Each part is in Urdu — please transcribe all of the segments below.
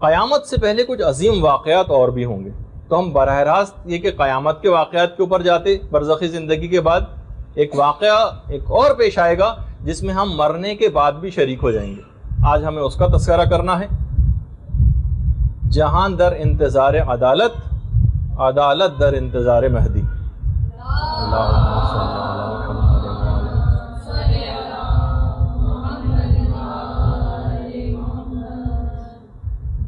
قیامت سے پہلے کچھ عظیم واقعات اور بھی ہوں گے، تو ہم براہ راست یہ کہ قیامت کے واقعات کے اوپر جاتے، برزخی زندگی کے بعد ایک واقعہ ایک اور پیش آئے گا جس میں ہم مرنے کے بعد بھی شریک ہو جائیں گے. آج ہمیں اس کا تذکرہ کرنا ہے. جہان در انتظار عدالت، عدالت در انتظار مہدی.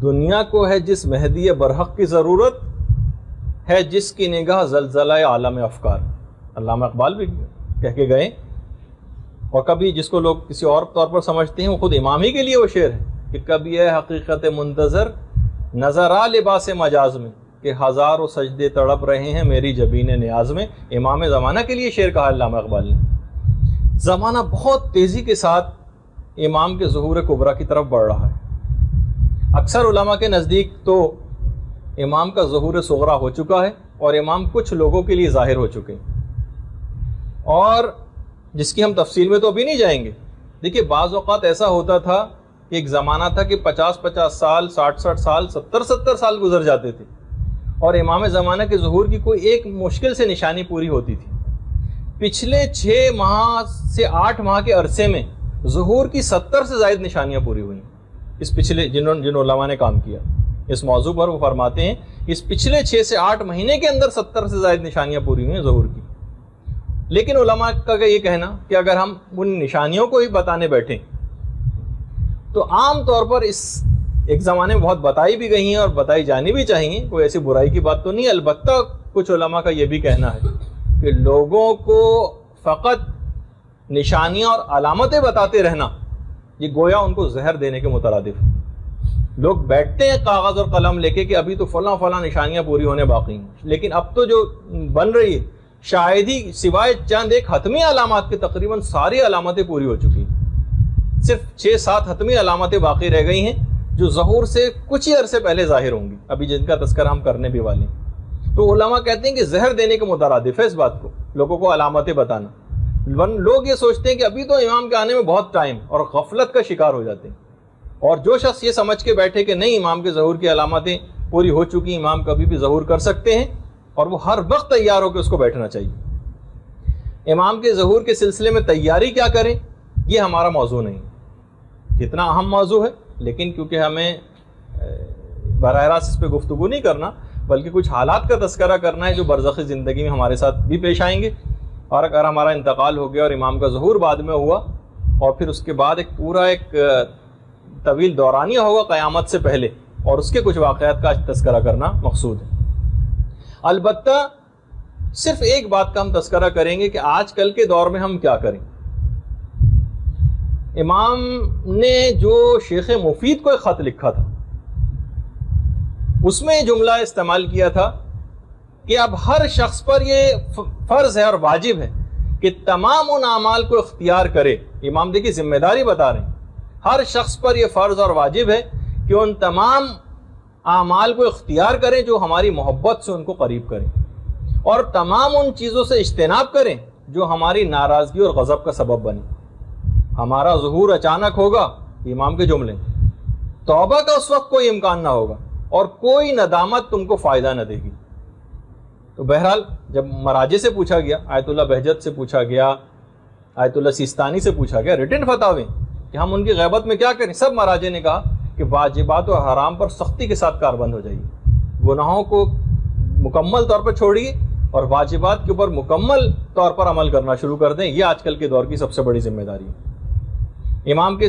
دنیا کو ہے جس مہدی برحق کی ضرورت، ہے جس کی نگاہ زلزلہ عالم افکار. علامہ اقبال بھی کہہ کے گئے، اور کبھی جس کو لوگ کسی اور طور پر سمجھتے ہیں وہ خود امام ہی کے لیے وہ شعر ہے کہ کبھی ہے حقیقت منتظر نظر آ لباس مجاز میں، کہ ہزاروں سجدے تڑپ رہے ہیں میری جبین نیاز میں. امام زمانہ کے لیے شعر کہا علامہ اقبال نے. زمانہ بہت تیزی کے ساتھ امام کے ظہور کبریٰ کی طرف بڑھ رہا ہے. اکثر علماء کے نزدیک تو امام کا ظہور صغریٰ ہو چکا ہے اور امام کچھ لوگوں کے لیے ظاہر ہو چکے ہیں، اور جس کی ہم تفصیل میں تو ابھی نہیں جائیں گے. دیکھیے بعض اوقات ایسا ہوتا تھا کہ ایک زمانہ تھا کہ 50 سال 60 سال 70 سال گزر جاتے تھے اور امام زمانہ کے ظہور کی کوئی ایک مشکل سے نشانی پوری ہوتی تھی. پچھلے 6 ماہ سے 8 ماہ کے عرصے میں ظہور کی 70 سے زائد نشانیاں پوری ہوئیں. اس پچھلے جن علماء نے کام کیا اس موضوع پر، وہ فرماتے ہیں اس پچھلے 6 سے 8 مہینے کے اندر 70 سے زائد نشانیاں پوری ہوئی ہیں ظہور کی. لیکن علماء کا یہ کہنا کہ اگر ہم ان نشانیوں کو ہی بتانے بیٹھیں تو عام طور پر اس ایک زمانے میں بہت بتائی بھی گئی ہیں اور بتائی جانی بھی چاہیے، کوئی ایسی برائی کی بات تو نہیں. البتہ کچھ علماء کا یہ بھی کہنا ہے کہ لوگوں کو فقط نشانیاں اور علامتیں بتاتے رہنا یہ گویا ان کو زہر دینے کے مترادف. لوگ بیٹھتے ہیں کاغذ اور قلم لے کے کہ ابھی تو فلاں نشانیاں پوری ہونے باقی ہیں، لیکن اب تو جو بن رہی ہے شاید ہی سوائے چند ایک حتمی علامات کے تقریباً ساری علامتیں پوری ہو چکی ہیں. صرف 6-7 حتمی علامتیں باقی رہ گئی ہیں جو ظہور سے کچھ ہی عرصے پہلے ظاہر ہوں گی، ابھی جن کا تذکرہ ہم کرنے بھی والے ہیں. تو علماء کہتے ہیں کہ زہر دینے کے مترادف ہے اس بات کو، لوگوں کو علامتیں بتانا. لوگ یہ سوچتے ہیں کہ ابھی تو امام کے آنے میں بہت ٹائم، اور غفلت کا شکار ہو جاتے ہیں. اور جو شخص یہ سمجھ کے بیٹھے کہ نہیں امام کے ظہور کی علامتیں پوری ہو چکی، امام کبھی بھی ظہور کر سکتے ہیں، اور وہ ہر وقت تیار ہو کے اس کو بیٹھنا چاہیے. امام کے ظہور کے سلسلے میں تیاری کیا کریں یہ ہمارا موضوع نہیں، اتنا اہم موضوع ہے، لیکن کیونکہ ہمیں براہ راست اس پہ گفتگو نہیں کرنا بلکہ کچھ حالات کا تذکرہ کرنا ہے جو برزخی زندگی میں ہمارے ساتھ بھی پیش آئیں گے. اور اگر ہمارا انتقال ہو گیا اور امام کا ظہور بعد میں ہوا اور پھر اس کے بعد ایک طویل دورانیہ ہوگا قیامت سے پہلے، اور اس کے کچھ واقعات کا تذکرہ کرنا مقصود ہے. البتہ صرف ایک بات کا ہم تذکرہ کریں گے کہ آج کل کے دور میں ہم کیا کریں. امام نے جو شیخ مفید کو ایک خط لکھا تھا اس میں جملہ استعمال کیا تھا کہ اب ہر شخص پر یہ فرض ہے اور واجب ہے کہ تمام ان اعمال کو اختیار کرے. امام دیکھیے ذمہ داری بتا رہے ہیں، ہر شخص پر یہ فرض اور واجب ہے کہ ان تمام اعمال کو اختیار کریں جو ہماری محبت سے ان کو قریب کریں، اور تمام ان چیزوں سے اجتناب کریں جو ہماری ناراضگی اور غضب کا سبب بنے. ہمارا ظہور اچانک ہوگا، امام کے جملے، توبہ کا اس وقت کوئی امکان نہ ہوگا اور کوئی ندامت تم کو فائدہ نہ دے گی. تو بہرحال جب مراجع سے پوچھا گیا، آیت اللہ بہجت سے پوچھا گیا، آیت اللہ سیستانی سے پوچھا گیا ریٹن فتاوی کہ ہم ان کی غیبت میں کیا کریں، سب مراجع نے کہا کہ واجبات و حرام پر سختی کے ساتھ کاربند ہو جائیے، گناہوں کو مکمل طور پر چھوڑیے اور واجبات کے اوپر مکمل طور پر عمل کرنا شروع کر دیں. یہ آج کل کے دور کی سب سے بڑی ذمہ داری ہے. امام کے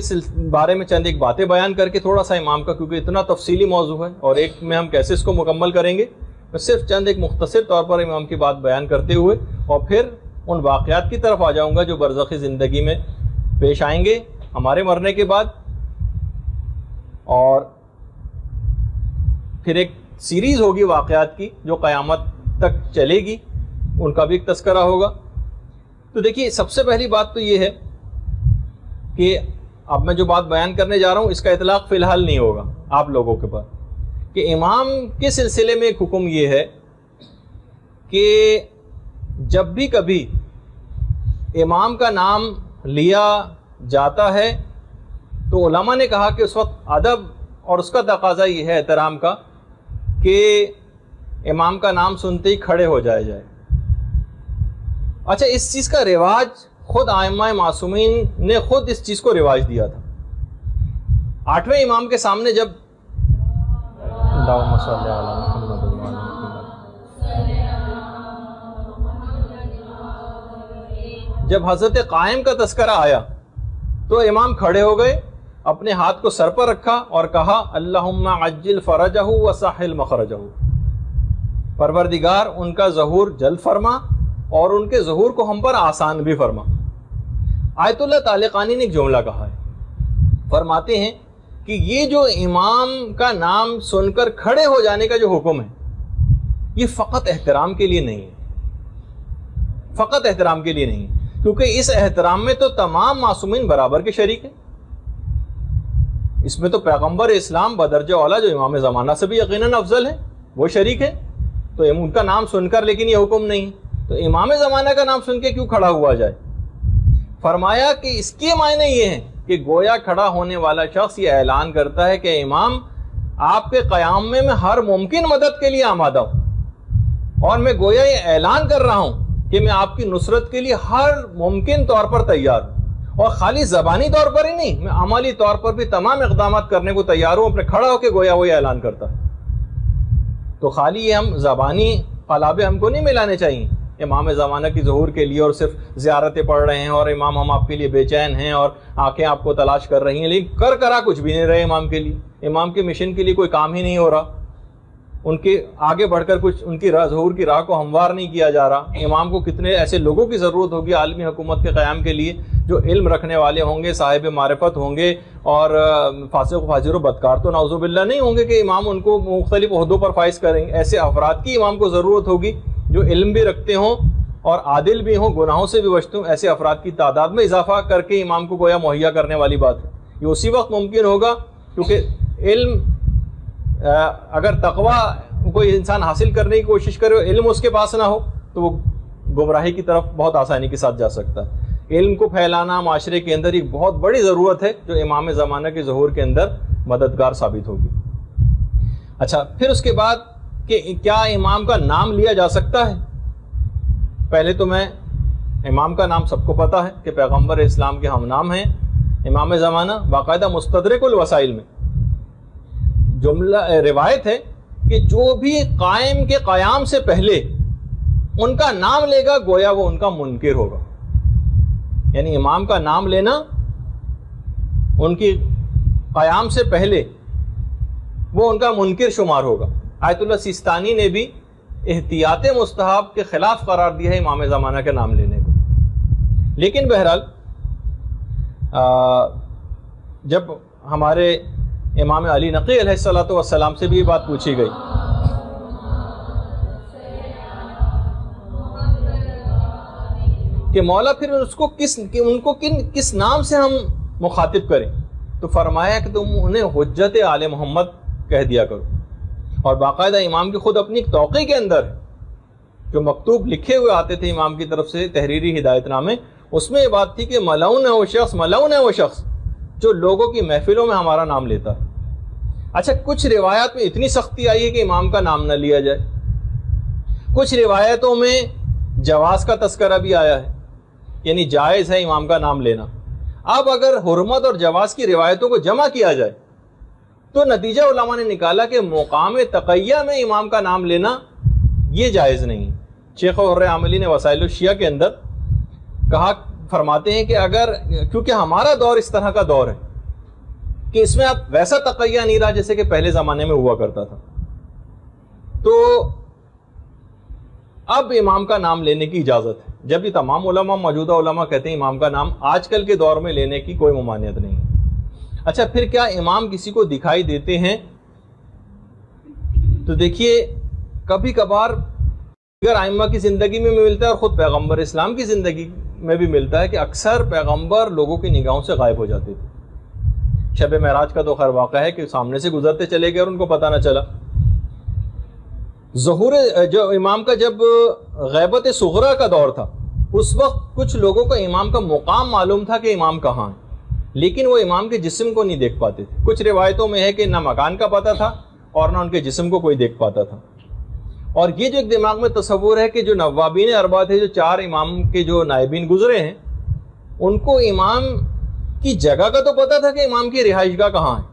بارے میں چند ایک باتیں بیان کر کے تھوڑا سا امام کا، کیونکہ اتنا تفصیلی موضوع ہے اور ایک میں ہم کیسے اس کو مکمل کریں گے، میں صرف چند ایک مختصر طور پر امام کی بات بیان کرتے ہوئے اور پھر ان واقعات کی طرف آ جاؤں گا جو برزخی زندگی میں پیش آئیں گے ہمارے مرنے کے بعد، اور پھر ایک سیریز ہوگی واقعات کی جو قیامت تک چلے گی، ان کا بھی ایک تذکرہ ہوگا. تو دیکھیے سب سے پہلی بات تو یہ ہے کہ اب میں جو بات بیان کرنے جا رہا ہوں اس کا اطلاق فی الحال نہیں ہوگا آپ لوگوں کے پاس، کہ امام کے سلسلے میں ایک حکم یہ ہے کہ جب بھی کبھی امام کا نام لیا جاتا ہے تو علماء نے کہا کہ اس وقت ادب اور اس کا تقاضا یہ ہے احترام کا کہ امام کا نام سنتے ہی کھڑے ہو جائے. اچھا اس چیز کا رواج خود ائمہ معصومین نے خود اس چیز کو رواج دیا تھا. 8ویں امام کے سامنے جب حضرت قائم کا تذکرہ آیا تو امام کھڑے ہو گئے, اپنے ہاتھ کو سر پر رکھا اور کہا اللہم عجل فرجہ وسہل مخرجہ, پروردگار ان کا ظہور جلد فرما اور ان کے ظہور کو ہم پر آسان بھی فرما. آیت اللہ طالقانی نے ایک جملہ کہا ہے, فرماتے ہیں کہ یہ جو امام کا نام سن کر کھڑے ہو جانے کا جو حکم ہے یہ فقط احترام کے لیے نہیں ہے, فقط احترام کے لیے نہیں ہے, کیونکہ اس احترام میں تو تمام معصومین برابر کے شریک ہیں. اس میں تو پیغمبر اسلام بدرجہ اولیٰ جو امام زمانہ سے بھی یقیناً افضل ہے وہ شریک ہے, تو ان کا نام سن کر لیکن یہ حکم نہیں, تو امام زمانہ کا نام سن کے کیوں کھڑا ہوا جائے. فرمایا کہ اس کے معنی یہ ہیں کہ گویا کھڑا ہونے والا شخص یہ اعلان کرتا ہے کہ امام آپ کے قیام میں ہر ممکن مدد کے لیے آمادہ ہوں, اور میں گویا یہ اعلان کر رہا ہوں کہ میں آپ کی نصرت کے لیے ہر ممکن طور پر تیار ہوں, اور خالی زبانی طور پر ہی نہیں, میں عملی طور پر بھی تمام اقدامات کرنے کو تیار ہوں. اپنے کھڑا ہو کے گویا وہ اعلان کرتا ہے. تو خالی یہ ہم زبانی قلابے ہم کو نہیں ملانے چاہیے امام زمانہ کی ظہور کے لیے, اور صرف زیارتیں پڑھ رہے ہیں اور امام ہم آپ کے لیے بے چین ہیں اور آنکھیں آپ کو تلاش کر رہی ہیں, لیکن کرا کچھ بھی نہیں رہے امام کے لیے, امام کے مشن کے لیے کوئی کام ہی نہیں ہو رہا, ان کے آگے بڑھ کر کچھ ان کی ظہور کی راہ کو ہموار نہیں کیا جا رہا. امام کو کتنے ایسے لوگوں کی ضرورت ہوگی عالمی حکومت کے قیام کے لیے جو علم رکھنے والے ہوں گے, صاحب معرفت ہوں گے, اور فاسق و فاجر و بدکار تو نعوذ باللہ نہیں ہوں گے کہ امام ان کو مختلف عہدوں پر فائز کریں گے. ایسے افراد کی امام کو ضرورت ہوگی جو علم بھی رکھتے ہوں اور عادل بھی ہوں, گناہوں سے بھی بچتے ہوں. ایسے افراد کی تعداد میں اضافہ کر کے امام کو گویا مہیا کرنے والی بات ہے. یہ اسی وقت ممکن ہوگا کیونکہ علم اگر تقوی کوئی انسان حاصل کرنے کی کوشش کرے, علم اس کے پاس نہ ہو تو وہ گمراہی کی طرف بہت آسانی کے ساتھ جا سکتا ہے. علم کو پھیلانا معاشرے کے اندر ایک بہت بڑی ضرورت ہے جو امام زمانہ کے ظہور کے اندر مددگار ثابت ہوگی. اچھا پھر اس کے بعد کہ کیا امام کا نام لیا جا سکتا ہے. پہلے تو میں امام کا نام سب کو پتا ہے کہ پیغمبر اسلام کے ہم نام ہیں امام زمانہ. باقاعدہ مستدرک الوسائل میں جملہ روایت ہے کہ جو بھی قائم کے قیام سے پہلے ان کا نام لے گا گویا وہ ان کا منکر ہوگا. یعنی امام کا نام لینا ان کی قیام سے پہلے وہ ان کا منکر شمار ہوگا. آیت اللہ سیستانی نے بھی احتیاط مستحب کے خلاف قرار دیا ہے امام زمانہ کے نام لینے کو. لیکن بہرحال جب ہمارے امام علی نقی علیہ الصلوۃ والسلام سے بھی یہ بات پوچھی گئی کہ مولا پھر اس کو کس نام سے ہم مخاطب کریں, تو فرمایا کہ تم انہیں حجت آل محمد کہہ دیا کرو. اور باقاعدہ امام کی خود اپنی ایک توقیع کے اندر ہے جو مکتوب لکھے ہوئے آتے تھے امام کی طرف سے تحریری ہدایت نامے, اس میں یہ بات تھی کہ ملعون ہے وہ شخص جو لوگوں کی محفلوں میں ہمارا نام لیتا ہے. اچھا کچھ روایات میں اتنی سختی آئی ہے کہ امام کا نام نہ لیا جائے, کچھ روایتوں میں جواز کا تذکرہ بھی آیا ہے, یعنی جائز ہے امام کا نام لینا. اب اگر حرمت اور جواز کی روایتوں کو جمع کیا جائے تو نتیجہ علماء نے نکالا کہ مقام تقیہ میں امام کا نام لینا یہ جائز نہیں. شیخ حر عاملی نے وسائل الشیعہ کے اندر کہا فرماتے ہیں کہ اگر کیونکہ ہمارا دور اس طرح کا دور ہے کہ اس میں اب ویسا تقیہ نہیں رہا جیسے کہ پہلے زمانے میں ہوا کرتا تھا, تو اب امام کا نام لینے کی اجازت ہے. جب بھی تمام علماء موجودہ علماء کہتے ہیں امام کا نام آج کل کے دور میں لینے کی کوئی ممانعت نہیں ہے. اچھا پھر کیا امام کسی کو دکھائی دیتے ہیں؟ تو دیکھیے کبھی کبھار اگر ائمہ کی زندگی میں ملتا ہے اور خود پیغمبر اسلام کی زندگی میں بھی ملتا ہے کہ اکثر پیغمبر لوگوں کی نگاہوں سے غائب ہو جاتے تھے. شب معراج کا تو خیر واقعہ ہے کہ سامنے سے گزرتے چلے گئے اور ان کو پتہ نہ چلا. ظہور جو امام کا جب غیبت صغرا کا دور تھا اس وقت کچھ لوگوں کو امام کا مقام معلوم تھا کہ امام کہاں ہے, لیکن وہ امام کے جسم کو نہیں دیکھ پاتے تھے. کچھ روایتوں میں ہے کہ نہ مکان کا پتہ تھا اور نہ ان کے جسم کو کوئی دیکھ پاتا تھا. اور یہ جو ایک دماغ میں تصور ہے کہ جو نوابین اربعہ تھے, جو 4 امام کے جو نائبین گزرے ہیں, ان کو امام کی جگہ کا تو پتہ تھا کہ امام کی رہائش گاہ کہاں ہے,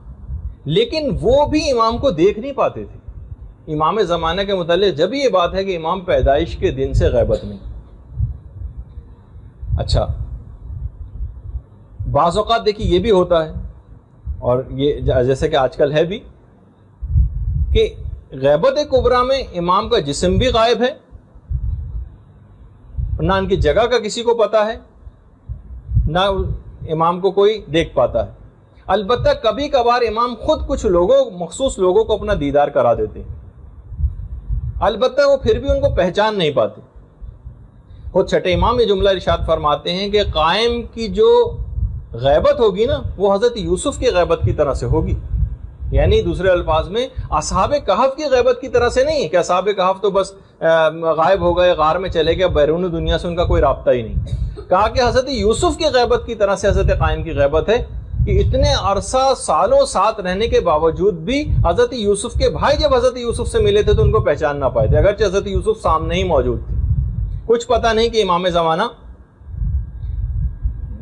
لیکن وہ بھی امام کو دیکھ نہیں پاتے تھے. امام زمانہ کے متعلق جب یہ بات ہے کہ امام پیدائش کے دن سے غیبت میں. اچھا, بعض اوقات دیکھیے یہ بھی ہوتا ہے, اور یہ جیسے کہ آج کل ہے بھی, کہ غیبت کبریٰ میں امام کا جسم بھی غائب ہے, نہ ان کی جگہ کا کسی کو پتا ہے, نہ امام کو کوئی دیکھ پاتا ہے. البتہ کبھی کبھار امام خود کچھ مخصوص لوگوں کو اپنا دیدار کرا دیتے ہیں, البتہ وہ پھر بھی ان کو پہچان نہیں پاتے. خود چھٹے امام یہ جملہ ارشاد فرماتے ہیں کہ قائم کی جو غیبت ہوگی نا, وہ حضرت یوسف کی غیبت کی طرح سے ہوگی. یعنی دوسرے الفاظ میں اصحاب کہف کی غیبت کی طرح سے نہیں کہ اصحاب کہف تو بس غائب ہو گئے, غار میں چلے گئے, بیرون دنیا سے ان کا کوئی رابطہ ہی نہیں. کہا کہ حضرت یوسف کی غیبت کی طرح سے حضرت قائم کی غیبت ہے, کہ اتنے عرصہ سالوں ساتھ رہنے کے باوجود بھی حضرت یوسف کے بھائی جب حضرت یوسف سے ملے تھے تو ان کو پہچان نہ پائے تھے, اگرچہ حضرت یوسف سامنے ہی موجود تھے. کچھ پتہ نہیں کہ امام زمانہ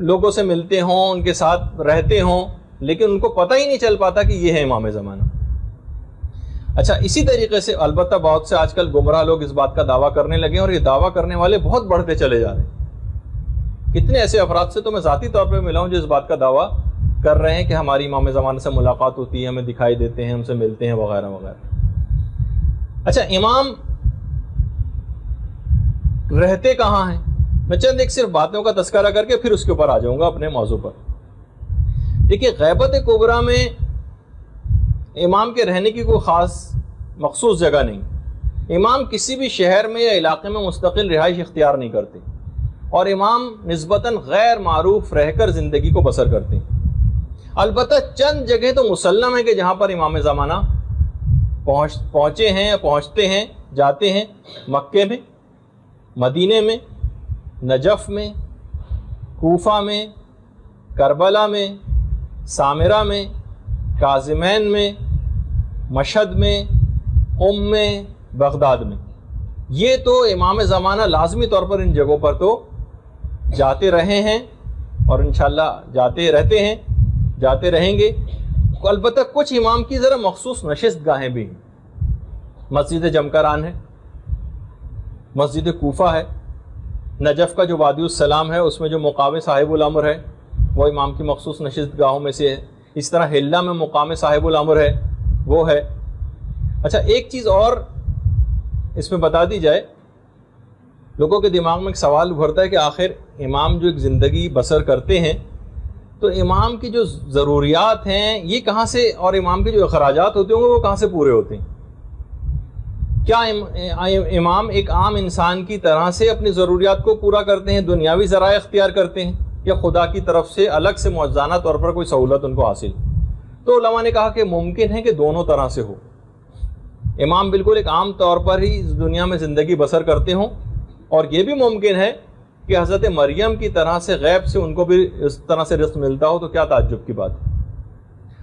لوگوں سے ملتے ہوں, ان کے ساتھ رہتے ہوں, لیکن ان کو پتہ ہی نہیں چل پاتا کہ یہ ہے امام زمانہ. اچھا, اسی طریقے سے البتہ بہت سے آج کل گمراہ لوگ اس بات کا دعویٰ کرنے لگے, اور یہ دعویٰ کرنے والے بہت بڑھتے چلے جا رہے ہیں. کتنے ایسے افراد سے تو میں ذاتی طور پہ ملا ہوں جو اس بات کا دعویٰ کر رہے ہیں کہ ہماری امام زمانہ سے ملاقات ہوتی ہے, ہمیں دکھائی دیتے ہیں, ہم سے ملتے ہیں, وغیرہ وغیرہ. اچھا, امام رہتے کہاں ہیں؟ میں چند ایک صرف باتوں کا تذکرہ کر کے پھر اس کے اوپر آ جاؤں گا اپنے موضوع پر. دیکھیے, غیبت کبریٰ میں امام کے رہنے کی کوئی خاص مخصوص جگہ نہیں. امام کسی بھی شہر میں یا علاقے میں مستقل رہائش اختیار نہیں کرتے, اور امام نسبتاً غیر معروف رہ کر زندگی کو بسر کرتے ہیں. البتہ چند جگہ تو مسلم ہے کہ جہاں پر امام زمانہ پہنچے ہیں یا پہنچتے ہیں, جاتے ہیں. مکے میں, مدینے میں, نجف میں, کوفہ میں, کربلا میں, سامرہ میں, کاظمین میں, مشہد میں, قم میں, بغداد میں. یہ تو امام زمانہ لازمی طور پر ان جگہوں پر تو جاتے رہے ہیں, اور انشاءاللہ جاتے رہتے ہیں, جاتے رہیں گے. البتہ کچھ امام کی ذرا مخصوص نشست گاہیں بھی ہیں. مسجد جمکران ہے, مسجد کوفہ ہے, نجف کا جو وادی السلام ہے اس میں جو مقام صاحب الامر ہے وہ امام کی مخصوص نشست گاہوں میں سے ہے. اس طرح حلہ میں مقام صاحب الامر ہے, وہ ہے. اچھا, ایک چیز اور اس میں بتا دی جائے, لوگوں کے دماغ میں ایک سوال ابھرتا ہے کہ آخر امام جو ایک زندگی بسر کرتے ہیں تو امام کی جو ضروریات ہیں یہ کہاں سے, اور امام کے جو اخراجات ہوتے ہوں گے وہ کہاں سے پورے ہوتے ہیں؟ کیا امام ایک عام انسان کی طرح سے اپنی ضروریات کو پورا کرتے ہیں, دنیاوی ذرائع اختیار کرتے ہیں, یا خدا کی طرف سے الگ سے معجزانہ طور پر کوئی سہولت ان کو حاصل؟ تو علماء نے کہا کہ ممکن ہے کہ دونوں طرح سے ہو. امام بالکل ایک عام طور پر ہی اس دنیا میں زندگی بسر کرتے ہوں, اور یہ بھی ممکن ہے کہ حضرت مریم کی طرح سے غیب سے ان کو بھی اس طرح سے رزق ملتا ہو, تو کیا تعجب کی بات ہے.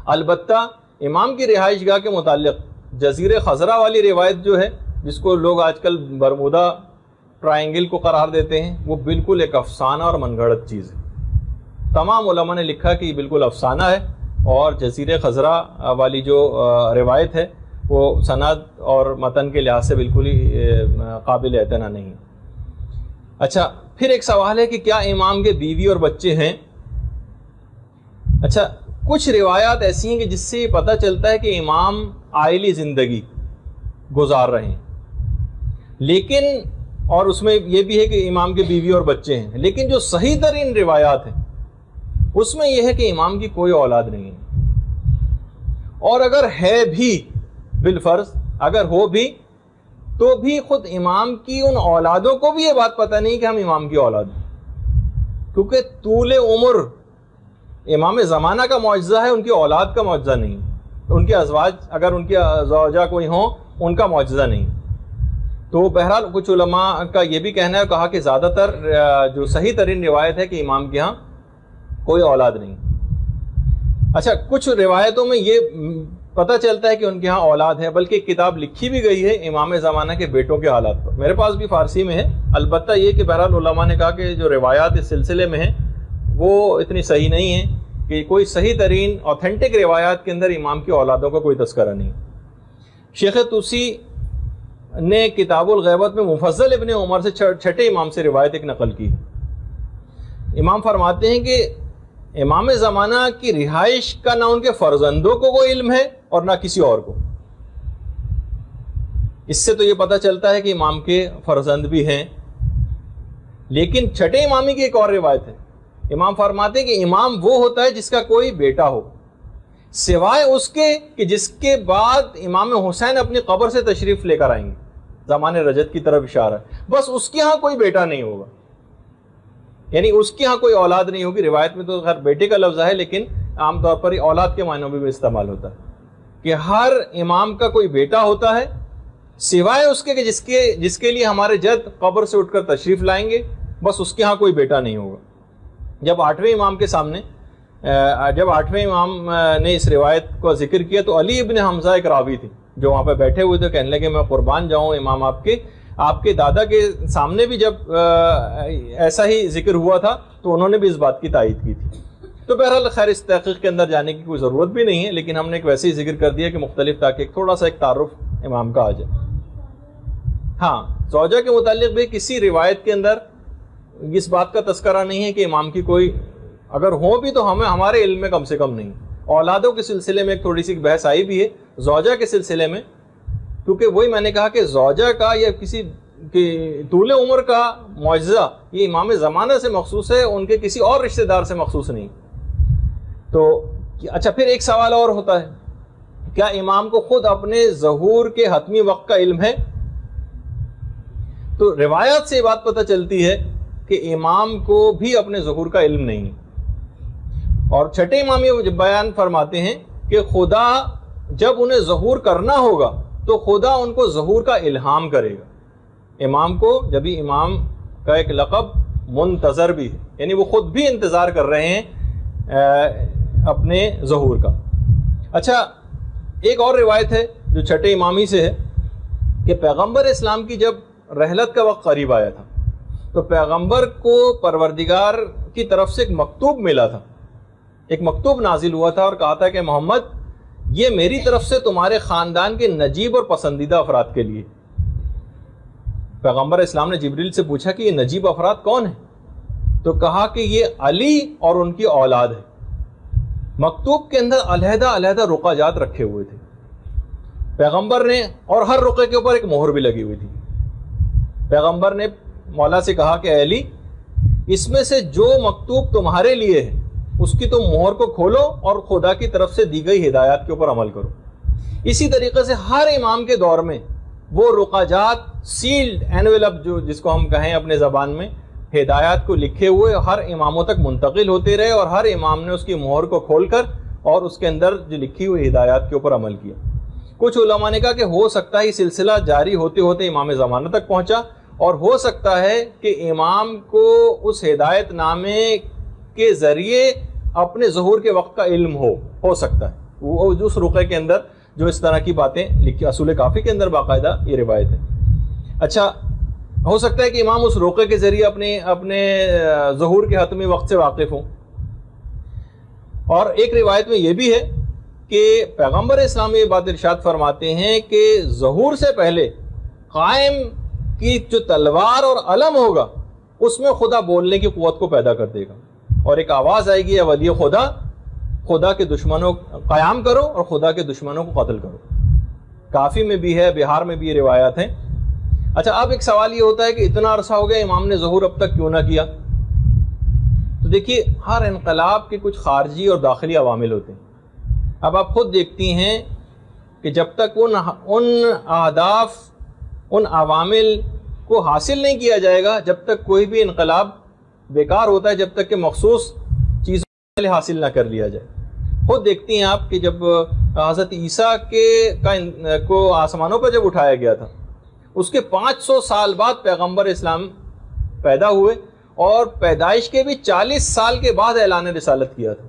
البتہ امام کی رہائش گاہ کے متعلق جزیرے خضرہ والی روایت جو ہے, جس کو لوگ آج کل برمودا ٹرائنگل کو قرار دیتے ہیں, وہ بالکل ایک افسانہ اور من گھڑت چیز ہے. تمام علماء نے لکھا کہ یہ بالکل افسانہ ہے, اور جزیرے خضرہ والی جو روایت ہے وہ سند اور متن کے لحاظ سے بالکل ہی قابل اعتنا نہیں. اچھا, پھر ایک سوال ہے کہ کیا امام کے بیوی اور بچے ہیں؟ اچھا, کچھ روایات ایسی ہیں کہ جس سے یہ پتہ چلتا ہے کہ امام عائلی زندگی گزار رہے ہیں, لیکن اور اس میں یہ بھی ہے کہ امام کے بیوی اور بچے ہیں, لیکن جو صحیح ترین روایات ہیں اس میں یہ ہے کہ امام کی کوئی اولاد نہیں ہے. اور اگر ہے بھی, بالفرض اگر ہو بھی, تو بھی خود امام کی ان اولادوں کو بھی یہ بات پتہ نہیں کہ ہم امام کی اولاد ہیں, کیونکہ طول عمر امام زمانہ کا معجزہ ہے, ان کی اولاد کا معجزہ نہیں. ان کے ازواج, اگر ان کی زوجہ کوئی ہوں, ان کا معجزہ نہیں. تو بہرحال کچھ علماء کا یہ بھی کہنا ہے, کہا کہ زیادہ تر جو صحیح ترین روایت ہے کہ امام کے ہاں کوئی اولاد نہیں. اچھا کچھ روایتوں میں یہ پتہ چلتا ہے کہ ان کے ہاں اولاد ہے، بلکہ ایک کتاب لکھی بھی گئی ہے امام زمانہ کے بیٹوں کے حالات پر، میرے پاس بھی فارسی میں ہے، البتہ یہ کہ بہرحال علماء نے کہا کہ جو روایات اس سلسلے میں ہیں وہ اتنی صحیح نہیں ہیں، کہ کوئی صحیح ترین اوتھینٹک روایات کے اندر امام کی اولادوں کا کوئی تذکرہ نہیں۔ شیخ طوسی نے کتاب الغیبت میں مفضل ابن عمر سے چھٹے امام سے روایت ایک نقل کی۔ امام فرماتے ہیں کہ امام زمانہ کی رہائش کا نہ ان کے فرزندوں کو وہ علم ہے اور نہ کسی اور کو۔ اس سے تو یہ پتہ چلتا ہے کہ امام کے فرزند بھی ہیں، لیکن چھٹے امامی کی ایک اور روایت ہے۔ امام فرماتے ہیں کہ امام وہ ہوتا ہے جس کا کوئی بیٹا ہو، سوائے اس کے کہ جس کے بعد امام حسین اپنی قبر سے تشریف لے کر آئیں گے، زمان رجت کی طرف اشارہ ہے، بس اس کے ہاں کوئی بیٹا نہیں ہوگا، یعنی اس کے ہاں کوئی اولاد نہیں ہوگی۔ روایت میں تو خیر بیٹے کا لفظ ہے، لیکن عام طور پر اولاد کے معنوں میں بھی استعمال ہوتا ہے کہ ہر امام کا کوئی بیٹا ہوتا ہے، سوائے اس کے کہ جس کے لیے ہمارے جد قبر سے اٹھ کر تشریف لائیں گے، بس اس کے ہاں کوئی بیٹا نہیں ہوگا۔ جب آٹھویں امام نے اس روایت کو ذکر کیا تو علی ابن حمزہ ایک راوی تھے جو وہاں پہ بیٹھے ہوئے تھے، کہنے لگے میں قربان جاؤں امام آپ کے دادا کے سامنے بھی جب ایسا ہی ذکر ہوا تھا تو انہوں نے بھی اس بات کی تائید کی تھی۔ تو بہرحال خیر اس تحقیق کے اندر جانے کی کوئی ضرورت بھی نہیں ہے، لیکن ہم نے ایک ویسے ہی ذکر کر دیا کہ مختلف تاکہ تھوڑا سا ایک تعارف امام کا آ جائے۔ ہاں زوجہ کے متعلق بھی کسی روایت کے اندر اس بات کا تذکرہ نہیں ہے کہ امام کی کوئی، اگر ہو بھی تو ہمارے علم میں کم سے کم نہیں۔ اولادوں کے سلسلے میں ایک تھوڑی سی بحث آئی بھی ہے، زوجہ کے سلسلے میں، کیونکہ وہی میں نے کہا کہ زوجہ کا یا کسی طول عمر کا معجزہ یہ امام زمانہ سے مخصوص ہے، ان کے کسی اور رشتہ دار سے مخصوص نہیں۔ تو اچھا پھر ایک سوال اور ہوتا ہے، کیا امام کو خود اپنے ظہور کے حتمی وقت کا علم ہے؟ تو روایات سے یہ بات پتہ چلتی ہے کہ امام کو بھی اپنے ظہور کا علم نہیں ہے، اور چھٹے امام یہ بیان فرماتے ہیں کہ خدا جب انہیں ظہور کرنا ہوگا تو خدا ان کو ظہور کا الہام کرے گا۔ امام کو جبھی امام کا ایک لقب منتظر بھی ہے، یعنی وہ خود بھی انتظار کر رہے ہیں اپنے ظہور کا۔ اچھا ایک اور روایت ہے جو چھٹے امامی سے ہے کہ پیغمبر اسلام کی جب رحلت کا وقت قریب آیا تھا تو پیغمبر کو پروردگار کی طرف سے ایک مکتوب ملا تھا، ایک مکتوب نازل ہوا تھا اور کہا تھا کہ محمد یہ میری طرف سے تمہارے خاندان کے نجیب اور پسندیدہ افراد کے لیے۔ پیغمبر اسلام نے جبریل سے پوچھا کہ یہ نجیب افراد کون ہیں؟ تو کہا کہ یہ علی اور ان کی اولاد ہے۔ مکتوب کے اندر علیحدہ علیحدہ رقعہ جات رکھے ہوئے تھے پیغمبر نے، اور ہر رقعے کے اوپر ایک مہر بھی لگی ہوئی تھی۔ پیغمبر نے مولا سے کہا کہ اے علی اس میں سے جو مکتوب تمہارے لیے ہے اس کی تم مہر کو کھولو اور خدا کی طرف سے دی گئی ہدایات کے اوپر عمل کرو۔ اسی طریقے سے ہر امام کے دور میں وہ رقعہ جات سیلڈ اینویلپ جو جس کو ہم کہیں اپنے زبان میں، ہدایات کو لکھے ہوئے ہر اماموں تک منتقل ہوتے رہے، اور ہر امام نے اس کی مہر کو کھول کر اور اس کے اندر جو لکھی ہوئی ہدایات کے اوپر عمل کیا۔ کچھ علماء نے کہا کہ ہو سکتا ہے یہ سلسلہ جاری ہوتے ہوتے امام زمانہ تک پہنچا، اور ہو سکتا ہے کہ امام کو اس ہدایت نامے کے ذریعے اپنے ظہور کے وقت کا علم ہو سکتا ہے، وہ اس رقعے کے اندر جو اس طرح کی باتیں لکھی، اصول کافی کے اندر باقاعدہ یہ روایت ہے۔ اچھا ہو سکتا ہے کہ امام اس رقعے کے ذریعے اپنے ظہور کے حتمی وقت سے واقف ہوں۔ اور ایک روایت میں یہ بھی ہے کہ پیغمبر اسلام یہ بات ارشاد فرماتے ہیں کہ ظہور سے پہلے قائم کی جو تلوار اور علم ہوگا اس میں خدا بولنے کی قوت کو پیدا کر دے گا، اور ایک آواز آئے گی یا ولی خدا کے دشمنوں قیام کرو اور خدا کے دشمنوں کو قتل کرو۔ کافی میں بھی ہے، بہار میں بھی یہ روایات ہیں۔ اچھا اب ایک سوال یہ ہوتا ہے کہ اتنا عرصہ ہو گیا امام نے ظہور اب تک کیوں نہ کیا؟ تو دیکھیے ہر انقلاب کے کچھ خارجی اور داخلی عوامل ہوتے ہیں۔ اب آپ خود دیکھتی ہیں کہ جب تک ان اہداف، ان عوامل کو حاصل نہیں کیا جائے گا، جب تک کوئی بھی انقلاب بیکار ہوتا ہے، جب تک کہ مخصوص چیزوں حاصل نہ کر لیا جائے۔ خود دیکھتی ہیں آپ کہ جب حضرت عیسیٰ کو آسمانوں پر جب اٹھایا گیا تھا، اس کے 500 سال بعد پیغمبر اسلام پیدا ہوئے، اور پیدائش کے بھی 40 سال کے بعد اعلان رسالت کیا تھا۔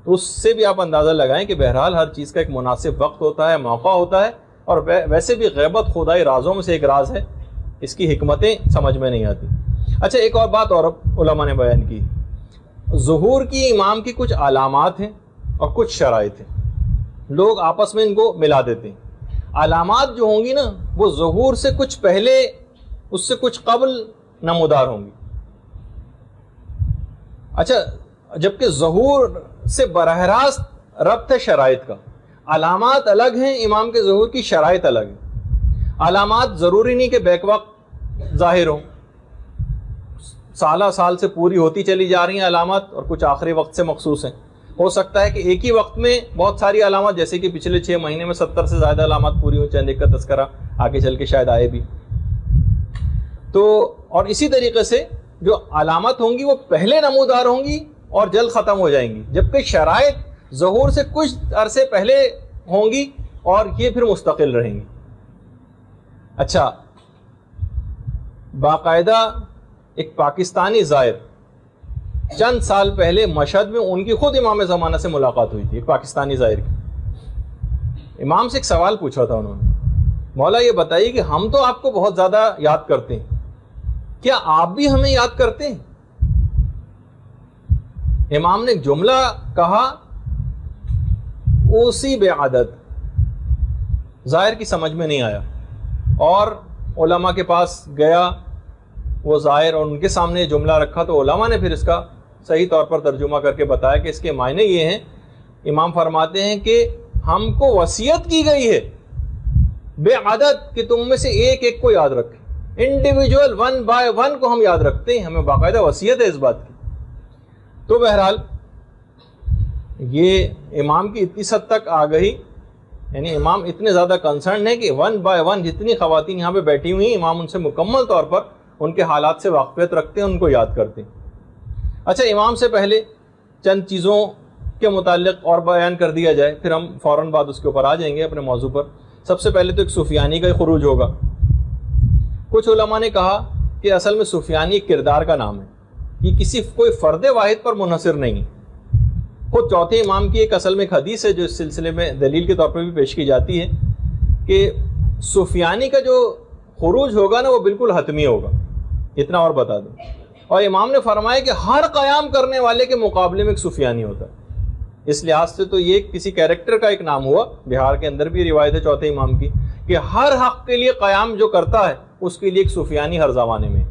تو اس سے بھی آپ اندازہ لگائیں کہ بہرحال ہر چیز کا ایک مناسب وقت ہوتا ہے، موقع ہوتا ہے، اور ویسے بھی غیبت خدائی رازوں میں سے ایک راز ہے، اس کی حکمتیں سمجھ میں نہیں آتی۔ اچھا، ایک اور بات اور علماء نے بیان کی، ظہور کی امام کی کچھ علامات ہیں اور کچھ شرائط ہیں، لوگ آپس میں ان کو ملا دیتے ہیں۔ علامات جو ہوں گی نا وہ ظہور سے کچھ پہلے، اس سے کچھ قبل نمودار ہوں گی۔ اچھا، جبکہ ظہور سے براہ راست ربط ہے شرائط کا، علامات الگ ہیں امام کے ظہور کی، شرائط الگ ہیں۔ علامات ضروری نہیں کہ بیک وقت ظاہر ہوں، سالہ سال سے پوری ہوتی چلی جا رہی ہیں علامات، اور کچھ آخری وقت سے مخصوص ہیں۔ ہو سکتا ہے کہ ایک ہی وقت میں بہت ساری علامات، جیسے کہ پچھلے 6 مہینے میں 70 سے زیادہ علامات پوری ہوئی، چند ایک کا تذکرہ آگے چل کے شاید آئے بھی۔ تو اور اسی طریقے سے جو علامات ہوں گی وہ پہلے نمودار ہوں گی اور جلد ختم ہو جائیں گی، جبکہ شرائط ظہور سے کچھ عرصے پہلے ہوں گی اور یہ پھر مستقل رہیں گی۔ اچھا، باقاعدہ ایک پاکستانی زائر چند سال پہلے مشہد میں ان کی خود امام زمانہ سے ملاقات ہوئی تھی، ایک پاکستانی زائر کی۔ امام سے ایک سوال پوچھا تھا انہوں نے، مولا یہ بتائیے کہ ہم تو آپ کو بہت زیادہ یاد کرتے ہیں، کیا آپ بھی ہمیں یاد کرتے ہیں؟ امام نے ایک جملہ کہا، اسی بے عادت، ظاہر کی سمجھ میں نہیں آیا، اور علماء کے پاس گیا وہ ظاہر، اور ان کے سامنے یہ جملہ رکھا، تو علماء نے پھر اس کا صحیح طور پر ترجمہ کر کے بتایا کہ اس کے معنی یہ ہیں۔ امام فرماتے ہیں کہ ہم کو وصیت کی گئی ہے بے عدد کہ تم میں سے ایک ایک کو یاد رکھیں، انڈیویجول 1 by 1 کو ہم یاد رکھتے ہیں، ہمیں باقاعدہ وصیت ہے اس بات کی۔ تو بہرحال یہ امام کی اتنی حد تک آ گئی، یعنی امام اتنے زیادہ کنسرن ہے کہ 1 by 1 جتنی خواتین یہاں پہ بیٹھی ہوئی ہیں، امام ان سے مکمل طور پر ان کے حالات سے واقفیت رکھتے ہیں، ان کو یاد کرتے ہیں۔ اچھا، امام سے پہلے چند چیزوں کے متعلق اور بیان کر دیا جائے، پھر ہم فوراً بعد اس کے اوپر آ جائیں گے اپنے موضوع پر۔ سب سے پہلے تو ایک سفیانی کا خروج ہوگا۔ کچھ علماء نے کہا کہ اصل میں سفیانی ایک کردار کا نام ہے، یہ کسی کوئی فرد واحد پر منحصر نہیں ہے۔ خود چوتھے امام کی ایک اصل میں ایک حدیث ہے جو اس سلسلے میں دلیل کے طور پر بھی پیش کی جاتی ہے کہ سفیانی کا جو خروج ہوگا نا وہ بالکل حتمی ہوگا، اتنا اور بتا دوں۔ اور امام نے فرمایا کہ ہر قیام کرنے والے کے مقابلے میں ایک سفیانی ہوتا ہے۔ اس لحاظ سے تو یہ کسی کیریکٹر کا ایک نام ہوا، بہار کے اندر بھی روایت ہے چوتھے امام کی کہ ہر حق کے لیے قیام جو کرتا ہے اس کے لیے ایک سفیانی ہر زمانے میں۔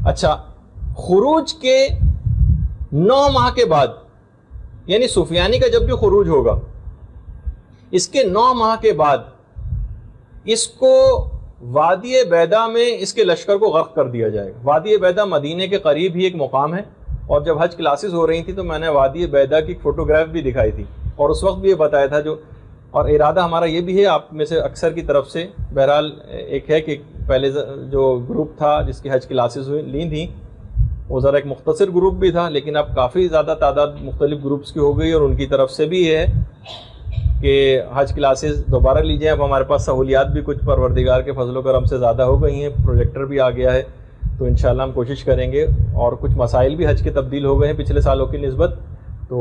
اچھا، خروج کے 9 ماہ کے بعد، یعنی سفیانی کا جب بھی خروج ہوگا اس کے 9 ماہ کے بعد اس کو وادی بیدا میں اس کے لشکر کو غرق کر دیا جائے گا۔ وادی بیدا مدینے کے قریب ہی ایک مقام ہے، اور جب حج کلاسز ہو رہی تھی تو میں نے وادی بیدا کی فوٹوگراف بھی دکھائی تھی، اور اس وقت بھی یہ بتایا تھا اور ارادہ ہمارا یہ بھی ہے آپ میں سے اکثر کی طرف سے، بہرحال ایک ہے کہ پہلے جو گروپ تھا جس کی حج کلاسز لی تھیں وہ ذرا ایک مختصر گروپ بھی تھا، لیکن اب کافی زیادہ تعداد مختلف گروپس کی ہو گئی، اور ان کی طرف سے بھی یہ ہے کہ حج کلاسز دوبارہ لی جائیں۔ اب ہمارے پاس سہولیات بھی کچھ پروردگار کے فضل و کرم سے زیادہ ہو گئی ہیں، پروجیکٹر بھی آ گیا ہے، تو انشاءاللہ ہم کوشش کریں گے، اور کچھ مسائل بھی حج کے تبدیل ہو گئے ہیں پچھلے سالوں کی نسبت، تو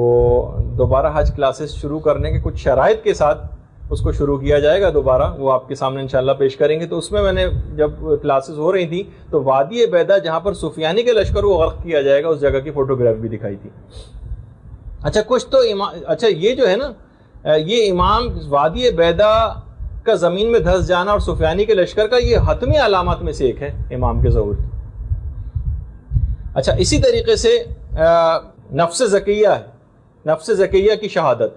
دوبارہ حج کلاسز شروع کرنے کے کچھ شرائط کے ساتھ اس کو شروع کیا جائے گا دوبارہ، وہ آپ کے سامنے انشاءاللہ پیش کریں گے۔ تو اس میں نے جب کلاسز ہو رہی تھیں تو وادی بیدا جہاں پر سفیانی کے لشکر کو غرق کیا جائے گا اس جگہ کی فوٹوگراف بھی دکھائی تھی۔ اچھا، کچھ تو اچھا یہ جو ہے نا، یہ امام وادی بیدا کا زمین میں دھس جانا اور سفیانی کے لشکر کا یہ حتمی علامات میں سے ایک ہے امام کے ظہور کی۔ اچھا، اسی طریقے سے نفس زکیہ ہے، نفس زکیہ کی شہادت،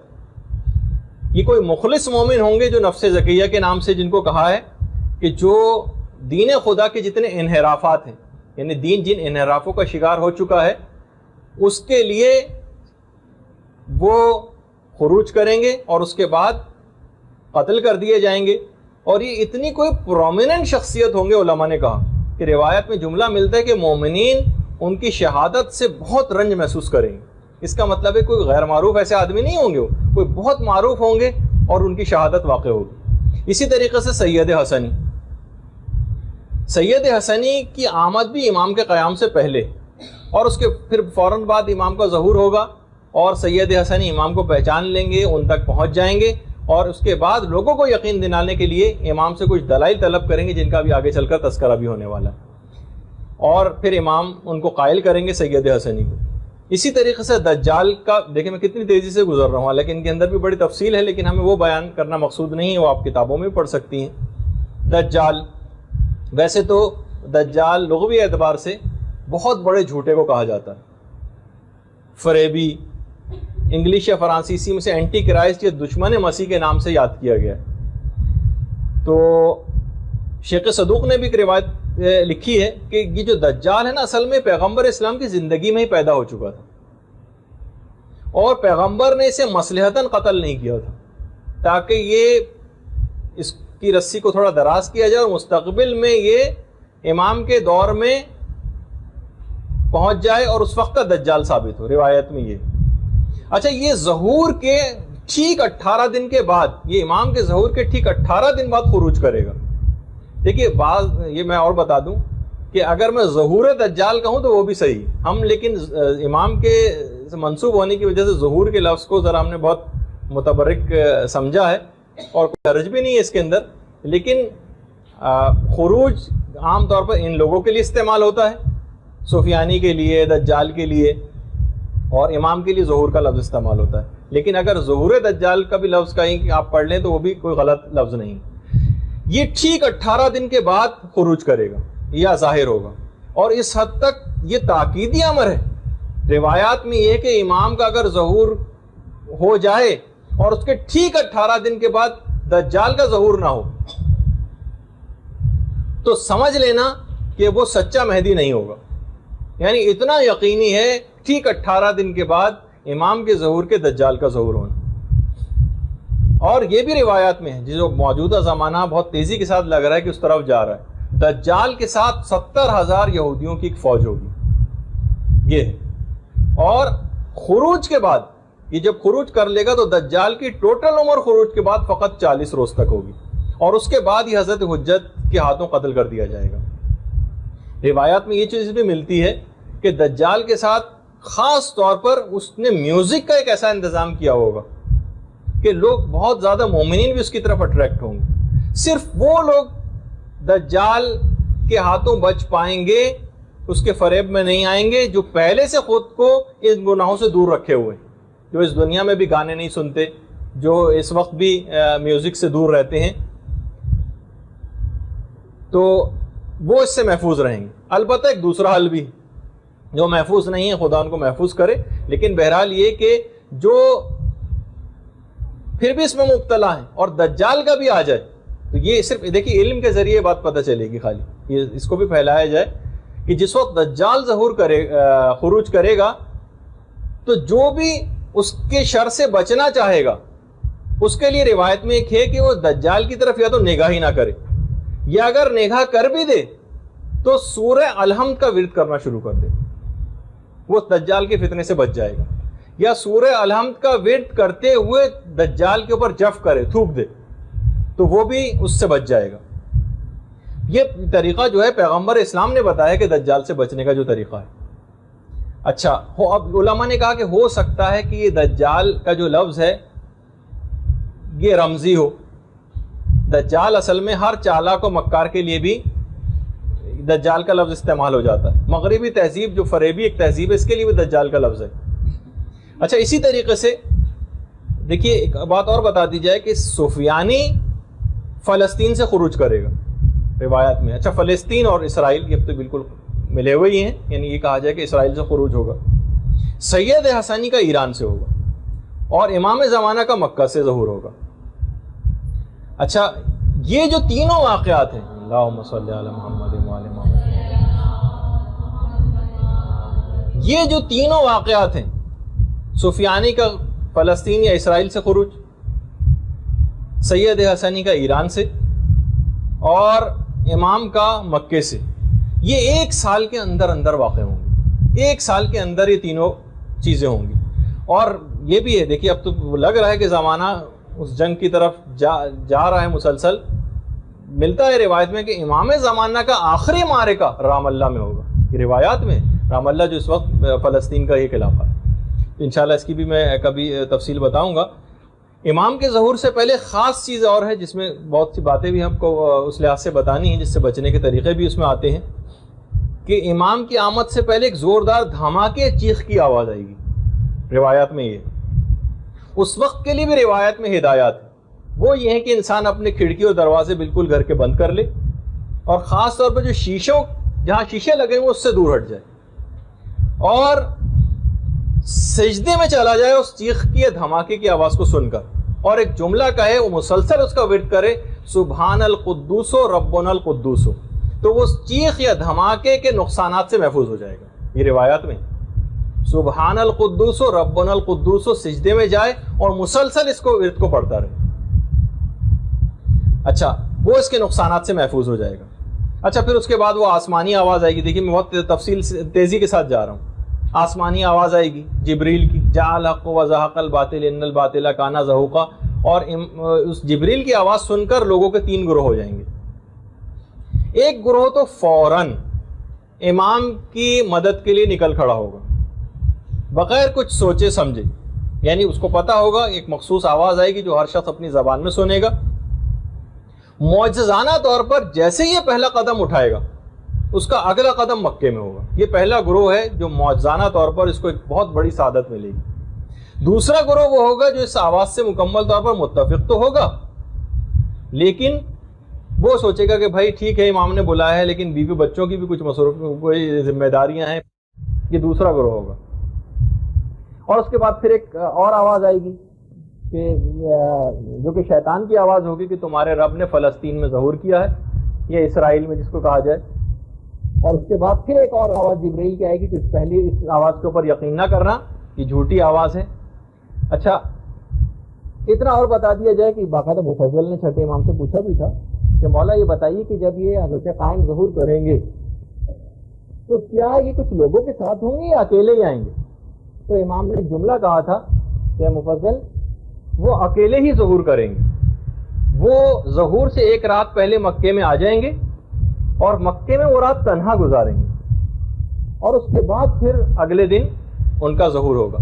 یہ کوئی مخلص مومن ہوں گے جو نفس زکیہ کے نام سے جن کو کہا ہے کہ جو دین خدا کے جتنے انحرافات ہیں، یعنی دین جن انحرافوں کا شکار ہو چکا ہے اس کے لیے وہ خروج کریں گے اور اس کے بعد قتل کر دیے جائیں گے، اور یہ اتنی کوئی پرومیننٹ شخصیت ہوں گے، علماء نے کہا کہ روایت میں جملہ ملتا ہے کہ مومنین ان کی شہادت سے بہت رنج محسوس کریں گے۔ اس کا مطلب ہے کوئی غیر معروف ایسے آدمی نہیں ہوں گے، کوئی بہت معروف ہوں گے اور ان کی شہادت واقع ہوگی۔ اسی طریقے سے سید حسنی کی آمد بھی امام کے قیام سے پہلے، اور اس کے پھر فوراً بعد امام کا ظہور ہوگا، اور سید حسنی امام کو پہچان لیں گے، ان تک پہنچ جائیں گے، اور اس کے بعد لوگوں کو یقین دلانے کے لیے امام سے کچھ دلائل طلب کریں گے، جن کا بھی آگے چل کر تذکرہ بھی ہونے والا ہے، اور پھر امام ان کو قائل کریں گے سید حسنی کو۔ اسی طریقے سے دجال کا دیکھیں میں کتنی تیزی سے گزر رہا ہوں، لیکن ان کے اندر بھی بڑی تفصیل ہے، لیکن ہمیں وہ بیان کرنا مقصود نہیں ہے، وہ آپ کتابوں میں پڑھ سکتی ہیں۔ دجال، ویسے تو دجال لغوی اعتبار سے بہت بڑے جھوٹے کو کہا جاتا ہے، فریبی، انگلش یا فرانسیسی میں سے اینٹی کرائسٹ یا دشمن مسیح کے نام سے یاد کیا گیا ہے۔ تو شیخ صدوق نے بھی ایک روایت لکھی ہے کہ یہ جو دجال ہے نا، اصل میں پیغمبر اسلام کی زندگی میں ہی پیدا ہو چکا تھا، اور پیغمبر نے اسے مصلحتاً قتل نہیں کیا تھا تاکہ یہ اس کی رسی کو تھوڑا دراز کیا جائے اور مستقبل میں یہ امام کے دور میں پہنچ جائے اور اس وقت کا دجال ثابت ہو، روایت میں یہ۔ اچھا، یہ ظہور کے ٹھیک 18 دن کے بعد، یہ امام کے ظہور کے ٹھیک 18 دن بعد خروج کرے گا۔ دیکھیے بعض، یہ میں اور بتا دوں کہ اگر میں ظہور دجال کہوں تو وہ بھی صحیح ہم، لیکن امام کے منسوب ہونے کی وجہ سے ظہور کے لفظ کو ذرا ہم نے بہت متبرک سمجھا ہے، اور کوئی حرج بھی نہیں ہے اس کے اندر، لیکن خروج عام طور پر ان لوگوں کے لیے استعمال ہوتا ہے، سفیانی کے لیے، دجال کے لیے، اور امام کے لیے ظہور کا لفظ استعمال ہوتا ہے۔ لیکن اگر ظہور دجال کا بھی لفظ کہیں کہ آپ پڑھ لیں تو وہ بھی کوئی غلط لفظ نہیں۔ یہ ٹھیک 18 دن کے بعد خروج کرے گا یا ظاہر ہوگا، اور اس حد تک یہ تاکیدی امر ہے۔ روایات میں یہ کہ امام کا اگر ظہور ہو جائے اور اس کے ٹھیک 18 دن کے بعد دجال کا ظہور نہ ہو تو سمجھ لینا کہ وہ سچا مہدی نہیں ہوگا، یعنی اتنا یقینی ہے ٹھیک 18 دن کے بعد امام کے ظہور کے دجال کا ظہور ہونا۔ اور یہ بھی روایات میں ہے، جو موجودہ زمانہ بہت تیزی کے ساتھ لگ رہا ہے کہ اس طرف جا رہا ہے، دجال کے ساتھ 70,000 یہودیوں کی ایک فوج ہوگی، یہ ہے۔ اور خروج کے بعد، یہ جب خروج کر لے گا تو دجال کی ٹوٹل عمر خروج کے بعد فقط 40 روز تک ہوگی، اور اس کے بعد ہی حضرت حجت کے ہاتھوں قتل کر دیا جائے گا۔ روایات میں یہ چیز بھی ملتی ہے کہ دجال کے ساتھ خاص طور پر اس نے میوزک کا ایک ایسا انتظام کیا ہوگا کہ لوگ بہت زیادہ مومنین بھی اس کی طرف اٹریکٹ ہوں گے۔ صرف وہ لوگ دجال کے ہاتھوں بچ پائیں گے، اس کے فریب میں نہیں آئیں گے، جو پہلے سے خود کو ان گناہوں سے دور رکھے ہوئے، جو اس دنیا میں بھی گانے نہیں سنتے، جو اس وقت بھی میوزک سے دور رہتے ہیں، تو وہ اس سے محفوظ رہیں گے۔ البتہ ایک دوسرا حل بھی، جو محفوظ نہیں ہے خدا ان کو محفوظ کرے، لیکن بہرحال یہ کہ جو پھر بھی اس میں مبتلا ہیں اور دجال کا بھی آ جائے تو یہ صرف دیکھیے علم کے ذریعے بات پتہ چلے گی، خالی یہ اس کو بھی پھیلایا جائے کہ جس وقت دجال ظہور خروج کرے گا تو جو بھی اس کے شر سے بچنا چاہے گا اس کے لیے روایت میں ایک ہے کہ وہ دجال کی طرف یا تو نگاہ ہی نہ کرے، یا اگر نگاہ کر بھی دے تو سورہ الحمد کا ورد کرنا شروع کر دے، وہ دجال کے فتنے سے بچ جائے گا، یا سورہ الحمد کا ورد کرتے ہوئے دجال کے اوپر جف کرے، تھوک دے، تو وہ بھی اس سے بچ جائے گا۔ یہ طریقہ جو ہے پیغمبر اسلام نے بتایا کہ دجال سے بچنے کا جو طریقہ ہے۔ اچھا، اب علماء نے کہا کہ ہو سکتا ہے کہ یہ دجال کا جو لفظ ہے یہ رمزی ہو۔ دجال اصل میں ہر چالاک و مکار کے لیے بھی دجال کا لفظ استعمال ہو جاتا ہے۔ مغربی تہذیب جو فریبی ایک تہذیب ہے، اس کے لیے بھی دجال کا لفظ ہے۔ اچھا، اسی طریقے سے دیکھیے ایک بات اور بتا دی جائے کہ سفیانی فلسطین سے خروج کرے گا روایت میں۔ اچھا، فلسطین اور اسرائیل یہ تو بالکل ملے ہوئے ہی ہیں، یعنی یہ کہا جائے کہ اسرائیل سے خروج ہوگا۔ سید حسنی کا ایران سے ہوگا، اور امام زمانہ کا مکہ سے ظہور ہوگا۔ اچھا، یہ جو تینوں واقعات ہیں، اللہم صلی علی محمد وعلی محمد، یہ جو تینوں واقعات ہیں، سفیانی کا فلسطین یا اسرائیل سے خروج، سید حسنی کا ایران سے، اور امام کا مکے سے، یہ ایک سال کے اندر اندر واقع ہوں گے۔ ایک سال کے اندر یہ تینوں چیزیں ہوں گی۔ اور یہ بھی ہے، دیکھیے اب تو لگ رہا ہے کہ زمانہ اس جنگ کی طرف جا رہا ہے مسلسل۔ ملتا ہے روایت میں کہ امام زمانہ کا آخری معرکہ رام اللہ میں ہوگا۔ یہ روایات میں رام اللہ جو اس وقت فلسطین کا ایک علاقہ ہے، تو انشاءاللہ اس کی بھی میں کبھی تفصیل بتاؤں گا. امام کے ظہور سے پہلے خاص چیز اور ہے جس میں بہت سی باتیں بھی ہم کو اس لحاظ سے بتانی ہیں جس سے بچنے کے طریقے بھی اس میں آتے ہیں کہ امام کی آمد سے پہلے ایک زوردار دھماکے چیخ کی آواز آئے گی. روایات میں یہ اس وقت کے لیے بھی روایت میں ہدایات ہے. وہ یہ ہے کہ انسان اپنے کھڑکی اور دروازے بالکل گھر کے بند کر لے اور خاص طور پر جو شیشوں جہاں شیشے لگے ہیں اس سے دور ہٹ جائے اور سجدے میں چلا جائے اس چیخ کی دھماکے کی آواز کو سن کر اور ایک جملہ کہے, وہ مسلسل اس کا ورد کرے, سبحان القدوس ربنا القدوس, تو وہ چیخ یا دھماکے کے نقصانات سے محفوظ ہو جائے گا. یہ روایات میں سبحان القدوس ربنا القدوس سجدے میں جائے اور مسلسل اس کو ورد کو پڑھتا رہے. اچھا, وہ اس کے نقصانات سے محفوظ ہو جائے گا. اچھا, پھر اس کے بعد وہ آسمانی آواز آئے گی. دیکھیے میں بہت تفصیل تیزی کے ساتھ جا رہا ہوں. آسمانی آواز آئے گی جبریل کی, جاء الحق وزهق الباطل ان الباطل کان زهوقا, اور اس جبریل کی آواز سن کر لوگوں کے 3 گروہ ہو جائیں گے. ایک گروہ تو فوراً امام کی مدد کے لیے نکل کھڑا ہوگا بغیر کچھ سوچے سمجھے, یعنی اس کو پتا ہوگا ایک مخصوص آواز آئے گی جو ہر شخص اپنی زبان میں سنے گا. معجزانہ طور پر جیسے یہ پہلا قدم اٹھائے گا اس کا اگلا قدم مکے میں ہوگا. یہ پہلا گروہ ہے جو معجزانہ طور پر اس کو ایک بہت بڑی سعادت ملے گی. دوسرا گروہ وہ ہوگا جو اس آواز سے مکمل طور پر متفق تو ہوگا لیکن وہ سوچے گا کہ بھائی ٹھیک ہے امام نے بلایا ہے لیکن بیوی بچوں کی بھی کچھ مصروف کوئی ذمہ داریاں ہیں. یہ دوسرا گروہ ہوگا. اور اس کے بعد پھر ایک اور آواز آئے گی کہ جو کہ شیطان کی آواز ہوگی کہ تمہارے رب نے فلسطین میں ظہور کیا ہے, یہ اسرائیل میں جس کو کہا جائے. اور اس کے بعد پھر ایک اور آواز جبریل کی آئے گی کہ پہلے اس آواز کے اوپر یقین نہ کرنا, یہ جھوٹی آواز ہے. اچھا, اتنا اور بتا دیا جائے کہ باقاعدہ مفضل نے چھٹے امام سے پوچھا بھی تھا کہ مولا یہ بتائیے کہ جب یہ حضرت قائم ظہور کریں گے تو کیا یہ کچھ لوگوں کے ساتھ ہوں گے یا اکیلے ہی آئیں گے؟ تو امام نے ایک جملہ کہا تھا کہ مفضل وہ اکیلے ہی ظہور کریں گے. وہ ظہور سے 1 رات پہلے مکے میں آ جائیں گے اور مکے میں وہ رات تنہا گزاریں گے اور اس کے بعد پھر اگلے دن ان کا ظہور ہوگا.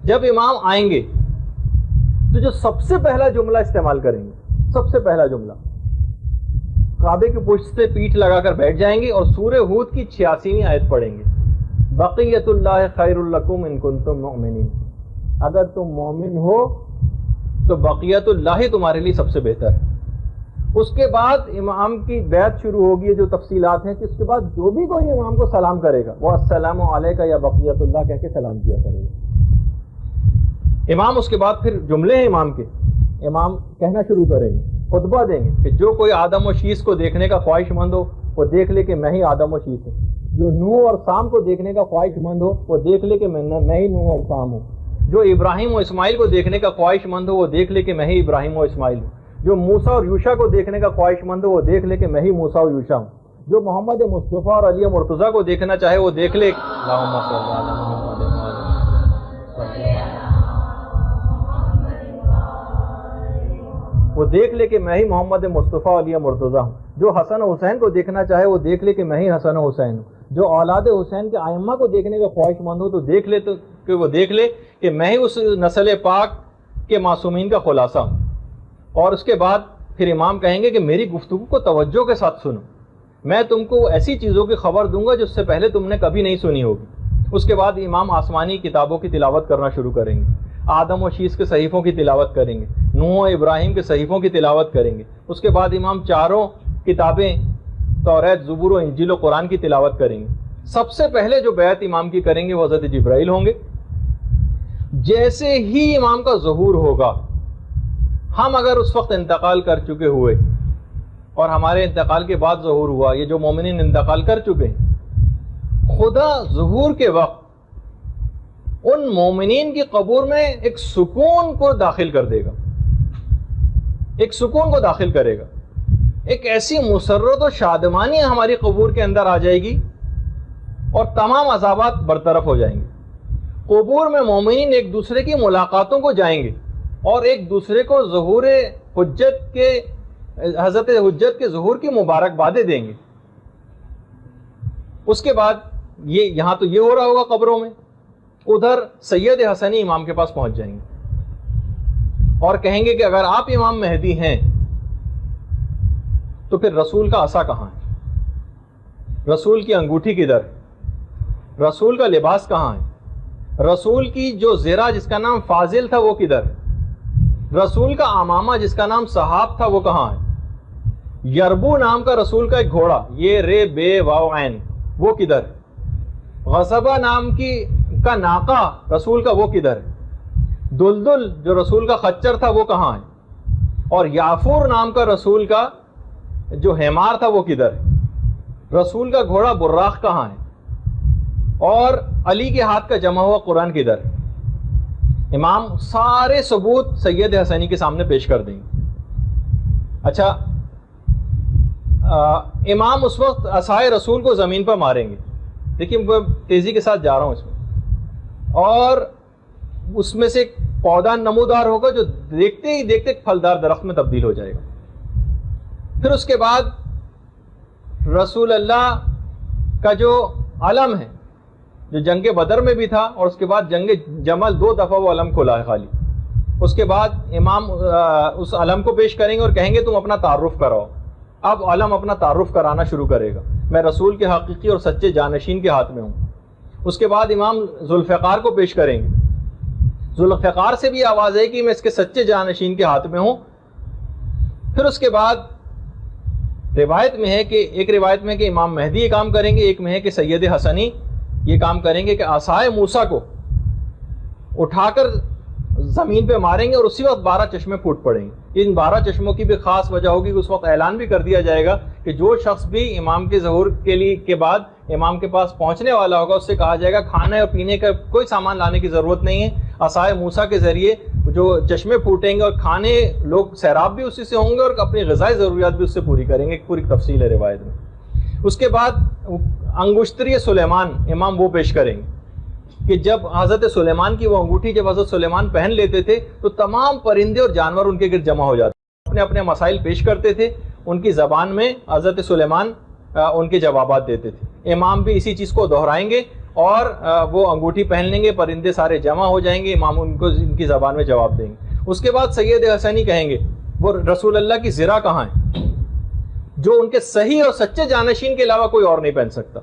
جب امام آئیں گے تو جو سب سے پہلا جملہ استعمال کریں گے, سب سے پہلا جملہ کعبے کی پشت سے پیٹھ لگا کر بیٹھ جائیں گے اور سورہ ہود کی 86ویں آیت پڑھیں گے, بقیت اللہ خیر لکم ان کنتم مؤمنین, اگر تم مومن ہو تو بقیت اللہ تمہارے لیے سب سے بہتر ہے. اس کے بعد امام کی بیعت شروع ہوگی, جو تفصیلات ہیں کہ اس کے بعد جو بھی کوئی امام کو سلام کرے گا وہ السلام علیکہ یا بقیت اللہ کہہ کے سلام کیا کرے گا. امام اس کے بعد پھر جملے ہیں امام کے, امام کہنا شروع کریں گے, خطبہ دیں گے کہ جو کوئی آدم و شیس کو دیکھنے کا خواہش مند ہو وہ دیکھ لے کہ میں ہی آدم و شیس ہوں, جو نوح اور سام کو دیکھنے کا خواہش مند ہو وہ دیکھ لے کہ میں ہی نوح اور سام ہوں, جو ابراہیم و اسماعیل کو دیکھنے کا خواہش مند ہو وہ دیکھ لے کہ میں ہی ابراہیم و اسماعیل ہوں, جو موسیٰ اور یوشع کو دیکھنے کا خواہش مند ہو وہ دیکھ لے کہ میں ہی موسیٰ اور یوشع ہوں, جو محمد مصطفیٰ اور علی مرتضیٰ کو دیکھنا چاہے وہ دیکھ لے وہ دیکھ لے کہ میں ہی محمد مصطفیٰ علی مرتضیٰ ہوں, جو حسن و حسین کو دیکھنا چاہے وہ دیکھ لے کہ میں ہی حسن و حسین ہوں, جو اولاد حسین کے ائمہ کو دیکھنے کا خواہش مند ہو تو دیکھ لے کہ وہ دیکھ لے کہ میں ہی اس نسل پاک کے معصومین کا خلاصہ ہوں. اور اس کے بعد پھر امام کہیں گے کہ میری گفتگو کو توجہ کے ساتھ سنو, میں تم کو ایسی چیزوں کی خبر دوں گا جس سے پہلے تم نے کبھی نہیں سنی ہوگی. اس کے بعد امام آسمانی کتابوں کی تلاوت کرنا شروع کریں گے, آدم و شیس کے صحیفوں کی تلاوت کریں گے, نوح و ابراہیم کے صحیفوں کی تلاوت کریں گے. اس کے بعد امام 4 کتابیں توریت, زبور و انجیل و قرآن کی تلاوت کریں گے. سب سے پہلے جو بیعت امام کی کریں گے وہ حضرت جبرائیل ہوں گے. جیسے ہی امام کا ظہور ہوگا, ہم اگر اس وقت انتقال کر چکے ہوئے اور ہمارے انتقال کے بعد ظہور ہوا, یہ جو مومنین انتقال کر چکے ہیں, خدا ظہور کے وقت ان مومنین کی قبور میں ایک سکون کو داخل کر دے گا, ایک سکون کو داخل کرے گا, ایک ایسی مسرت و شادمانی ہماری قبور کے اندر آ جائے گی اور تمام عذابات برطرف ہو جائیں گے. قبور میں مومنین ایک دوسرے کی ملاقاتوں کو جائیں گے اور ایک دوسرے کو ظہور حجت کے, حضرت حجت کے ظہور کی مبارکبادیں دیں گے. اس کے بعد یہاں تو یہ ہو رہا ہوگا قبروں میں, ادھر سید حسنی امام کے پاس پہنچ جائیں گے اور کہیں گے کہ اگر آپ امام مہدی ہیں تو پھر رسول کا عصا کہاں ہے؟ رسول کی انگوٹھی کدھر ہے؟ رسول کا لباس کہاں ہے؟ رسول کی جو زرہ جس کا نام فاضل تھا وہ کدھر ہے؟ رسول کا امامہ جس کا نام صحاب تھا وہ کہاں ہے؟ یربو نام کا رسول کا ایک گھوڑا، یہ رے بے واو عین، وہ کدھر ہے؟ غصبہ نام کا ناقہ رسول کا وہ کدھر ہے؟ دلدل جو رسول کا خچر تھا وہ کہاں ہے؟ اور یافور نام کا رسول کا جو حمار تھا وہ کدھر ہے؟ رسول کا گھوڑا براق کہاں ہے؟ اور علی کے ہاتھ کا جمع ہوا قرآن کدھر ہے؟ امام سارے ثبوت سید حسنی کے سامنے پیش کر دیں گے۔ اچھا، امام اس وقت عصائے رسول کو زمین پر ماریں گے، دیکھیے میں تیزی کے ساتھ جا رہا ہوں اس میں، اور اس میں سے ایک پودا نمودار ہوگا جو دیکھتے ہی دیکھتے پھلدار درخت میں تبدیل ہو جائے گا۔ پھر اس کے بعد رسول اللہ کا جو علم ہے، جو جنگ بدر میں بھی تھا اور اس کے بعد جنگ جمل 2 دفعہ وہ علم کھلا ہے خالی، اس کے بعد امام اس علم کو پیش کریں گے اور کہیں گے تم اپنا تعارف کراؤ۔ اب علم اپنا تعارف کرانا شروع کرے گا، میں رسول کے حقیقی اور سچے جانشین کے ہاتھ میں ہوں۔ اس کے بعد امام ذوالفقار کو پیش کریں گے، ذوالفقار سے بھی آواز ہے کہ میں اس کے سچے جانشین کے ہاتھ میں ہوں۔ پھر اس کے بعد روایت میں ہے کہ ایک روایت میں کہ امام مہدی یہ کام کریں گے، ایک میں ہے کہ سید حسنی یہ کام کریں گے کہ عصائے موسیٰ کو اٹھا کر زمین پہ ماریں گے اور اسی وقت 12 چشمے پھوٹ پڑیں گے۔ ان 12 چشموں کی بھی خاص وجہ ہوگی کہ اس وقت اعلان بھی کر دیا جائے گا کہ جو شخص بھی امام کے ظہور کے بعد امام کے پاس پہنچنے والا ہوگا اس سے کہا جائے گا کھانے اور پینے کا کوئی سامان لانے کی ضرورت نہیں ہے، عصائے موسیٰ کے ذریعے جو چشمے پھوٹیں گے اور کھانے لوگ سیراب بھی اسی سے ہوں گے اور اپنی غذائی ضروریات بھی اس سے پوری کریں گے، ایک پوری تفصیل ہے روایت میں۔ اس کے بعد انگشتری سلیمان امام وہ پیش کریں گے کہ جب حضرت سلیمان کی وہ انگوٹھی جب حضرت سلیمان پہن لیتے تھے تو تمام پرندے اور جانور ان کے گرد جمع ہو جاتے، اپنے اپنے مسائل پیش کرتے تھے، ان کی زبان میں حضرت سلیمان ان کے جوابات دیتے تھے۔ امام بھی اسی چیز کو دہرائیں گے اور وہ انگوٹھی پہن لیں گے، پرندے سارے جمع ہو جائیں گے، امام ان کو ان کی زبان میں جواب دیں گے۔ اس کے بعد سید حسنی کہیں گے وہ رسول اللہ کی زرہ کہاں ہے جو ان کے صحیح اور سچے جانشین کے علاوہ کوئی اور نہیں پہن سکتا۔